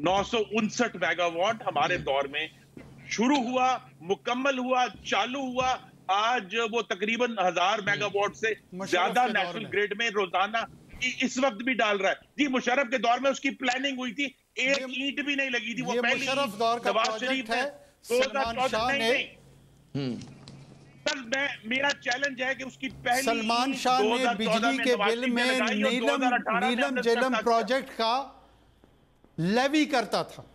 959 मेगावाट हमारे दौर में शुरू हुआ, मुकम्मल हुआ, चालू हुआ। आज वो तकरीबन 1000 मेगावाट से ज्यादा नेशनल ग्रिड में रोजाना इस वक्त भी डाल रहा है। जी मुशर्रफ के दौर में उसकी प्लानिंग हुई थी, एक ईंट भी नहीं लगी थी। वो पहली मुशर्रफ दौर का नवाज प्रोजेक्ट शरीफ है। सलमान शाह ने सर मेरा चैलेंज है कि उसकी पहली सलमान शाह ने बिजली के बिल में नीलम झेलम प्रोजेक्ट का लेवी करता था।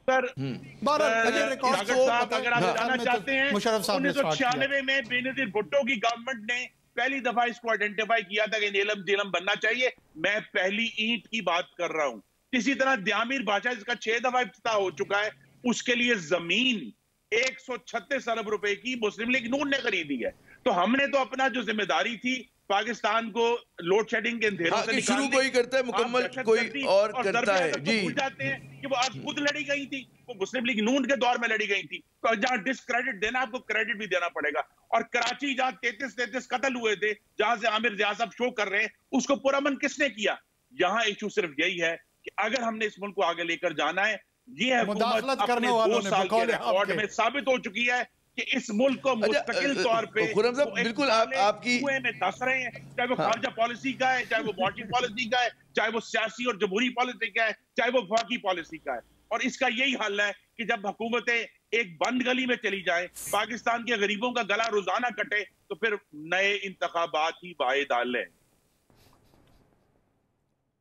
सर रिकॉर्ड अगर आप जानना चाहते हैं, मुशर्रफ साहब ने 1996 में बेनजीर भुट्टो की गवर्नमेंट ने पहली दफा इसको आइडेंटिफाई किया था कि नीलम झेलम बनना चाहिए। मैं पहली ईंट की बात कर रहा हूं। इसी तरह द्यामीर भाषा जिसका 6 दफा इफ्तिताह हो चुका है, उसके लिए जमीन 136 अरब रुपए की मुस्लिम लीग नून ने खरीदी है। तो हमने तो अपना जो जिम्मेदारी थी पाकिस्तान को लोड शेडिंग के अंधेरों से शुरू कोई करता है, मुकम्मल कोई और करता है। जी भूल जाते हैं कि वो आज खुद लड़ी गई थी, वो मुस्लिम लीग नून के दौर में लड़ी गई थी। तो जहां डिसक्रेडिट देना, आपको क्रेडिट भी देना पड़ेगा। और कराची जहां 33 कत्ल हुए थे, जहां से आमिर जिया साहब शो कर रहे हैं, उसको पुरअमन किसने किया? यहाँ इशू सिर्फ यही है कि अगर हमने इस मुल्क को आगे लेकर जाना है, ये हुकूमत अपने 2 साल के रिकॉर्ड में साबित हो चुकी है कि इस मुल्क को मुस्तकिल तौर पे खुर्रम साहब बिल्कुल आपकी कुएं में धंस रहे हैं। चाहे वो खारजा पॉलिसी का है, चाहे वो मॉनेटरी पॉलिसी का है, चाहे वो सियासी और जमहूरी पॉलिसी का है, चाहे वो वफाकी पॉलिसी का है। और इसका यही हल है कि जब हुकूमतें एक बंद गली में चली जाएं, पाकिस्तान के गरीबों का गला रोजाना कटे, तो फिर नए इंतखाबात ही बाए डाल लें।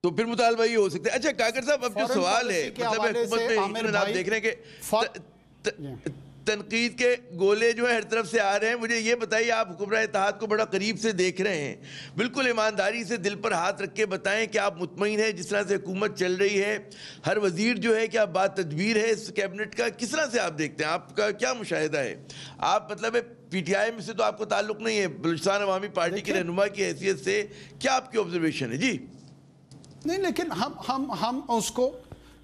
तो फिर मुतालबा ही हो सकता है। अच्छा काकर साहब, अब जो सवाल है मतलब हुकूमत में आप देख रहे हैं कि तनकीद के गोले जो है हर तरफ से आ रहे हैं। मुझे ये बताइए, आप हुक्मरान इत्तेहाद को बड़ा करीब से देख रहे हैं, बिल्कुल ईमानदारी से दिल पर हाथ रख के बताएं कि आप मुतमईन हैं जिस तरह से हुकूमत चल रही है? हर वजीर जो है क्या बात तदबीर है इस कैबिनेट का? किस तरह से आप देखते हैं? आपका क्या मुशाहिदा है? आप मतलब PTI में से तो आपको ताल्लुक नहीं है, बलूचिस्तान अवामी पार्टी के रहनुमा की हैसियत से क्या आपकी ऑब्जर्वेशन है? जी नहीं, लेकिन हम उसको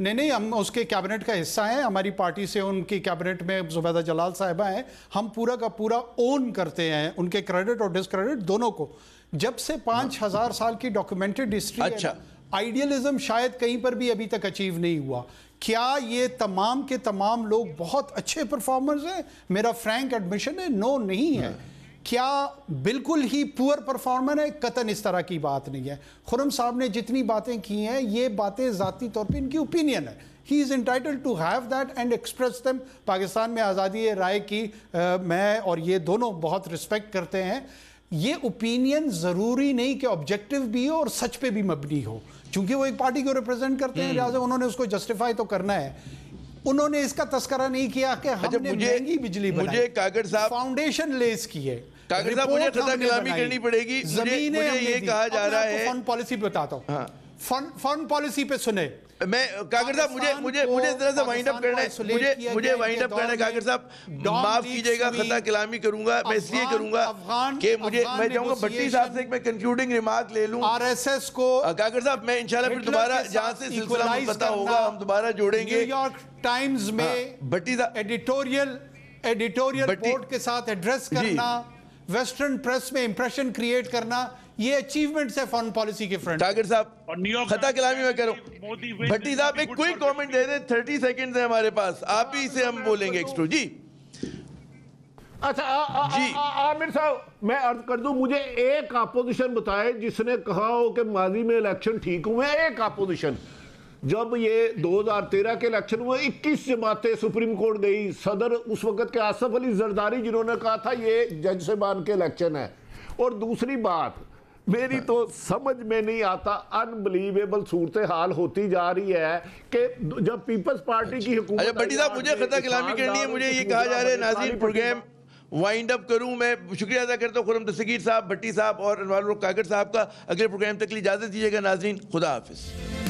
नहीं, हम उसके कैबिनेट का हिस्सा हैं। हमारी पार्टी से उनकी कैबिनेट में जुबैदा जलाल साहिबा हैं। हम पूरा का पूरा ओन करते हैं उनके क्रेडिट और डिसक्रेडिट दोनों को। जब से 5000 साल की डॉक्यूमेंटेड हिस्ट्री, अच्छा आइडियलिज्म शायद कहीं पर भी अभी तक अचीव नहीं हुआ। क्या ये तमाम के तमाम लोग बहुत अच्छे परफॉर्मर्स हैं? मेरा फ्रैंक एडमिशन है, नो नहीं है। क्या बिल्कुल ही पुअर परफॉर्मर है? कतन इस तरह की बात नहीं है। खुर्रम साहब ने जितनी बातें की हैं, ये बातें ज़ाती तौर पे इनकी ओपिनियन है। He is entitled to have that and express them. Pakistan में आज़ादी राय की मैं और ये दोनों बहुत रिस्पेक्ट करते हैं। ये ओपिनियन ज़रूरी नहीं कि ऑब्जेक्टिव भी हो और सच पे भी मबनी हो, चूंकि वो एक पार्टी को रिप्रेजेंट करते हैं, लिहाजा उन्होंने उसको जस्टिफाई तो करना है। उन्होंने इसका तस्करा नहीं किया कि हमने महंगी बिजली बनाई। मुझे कागर साहब फाउंडेशन लेस की है। कागर साहब, मुझे खता कलामी करनी पड़ेगी। मुझे ये कहा जा रहा है, फंड पॉलिसी बताता हूँ। फंड पॉलिसी पे सुने। मैं कागर साहब मुझे इस तरह से वाइंड अप करना है, मुझे वाइंड अप करना है। कागर साहब माफ कीजिएगा, खता कलामी करूंगा। मैं इसलिए करूंगा कि मैं चाहूंगा भट्टी साहब से मैं कंक्लूडिंग रिमार्क ले लूं। RSS को कागर साहब मैं इंशाल्लाह फिर दोबारा जहां से सिलसिला पता होगा हम दोबारा जोड़ेंगे। न्यूयॉर्क टाइम्स में भट्टी साहब एडिटोरियल बोर्ड के साथ एड्रेस करना, वेस्टर्न प्रेस में इंप्रेशन क्रिएट करना, ये अचीवमेंट्स है फॉरेन पॉलिसी के फ्रंट। कागर साहब खता कलामी में करूं। भट्टी साहब एक क्विक कमेंट दे दें, 30 सेकंड्स है हमारे पास, आप ही से हम बोलेंगे एक्स्ट्रो। जी अच्छा आमिर साहब, मैं अर्ज कर दूं, मुझे एक अपोजिशन बताए जिसने कहा हो कि माजी में इलेक्शन ठीक हुए। एक अपोजिशन, जब ये 2013 के इलेक्शन हुए 21 जमातें सुप्रीम कोर्ट गई, सदर उस वक्त के आसफ अली जरदारी जिन्होंने कहा था ये जज से मान के इलेक्शन है। और दूसरी बात, मेरी तो समझ में नहीं आता, अनबिलीवेबल सूरत हाल होती जा रही है कि जब पीपल्स पार्टी की हुकूमत। अच्छा भट्टी साहब, मुझे खता कलामी करनी है, मुझे ये कहा जा रहा है नाज़रीन प्रोग्राम वाइंड अप करूं। मैं शुक्रिया अदा करता हूं खुर्रम दस्तगीर साहब, भट्टी साहब और अनवार कागर साहब का। अगले प्रोग्राम तक के लिए इजाजत दीजिएगा नाज़रीन, खुदा हाफिज।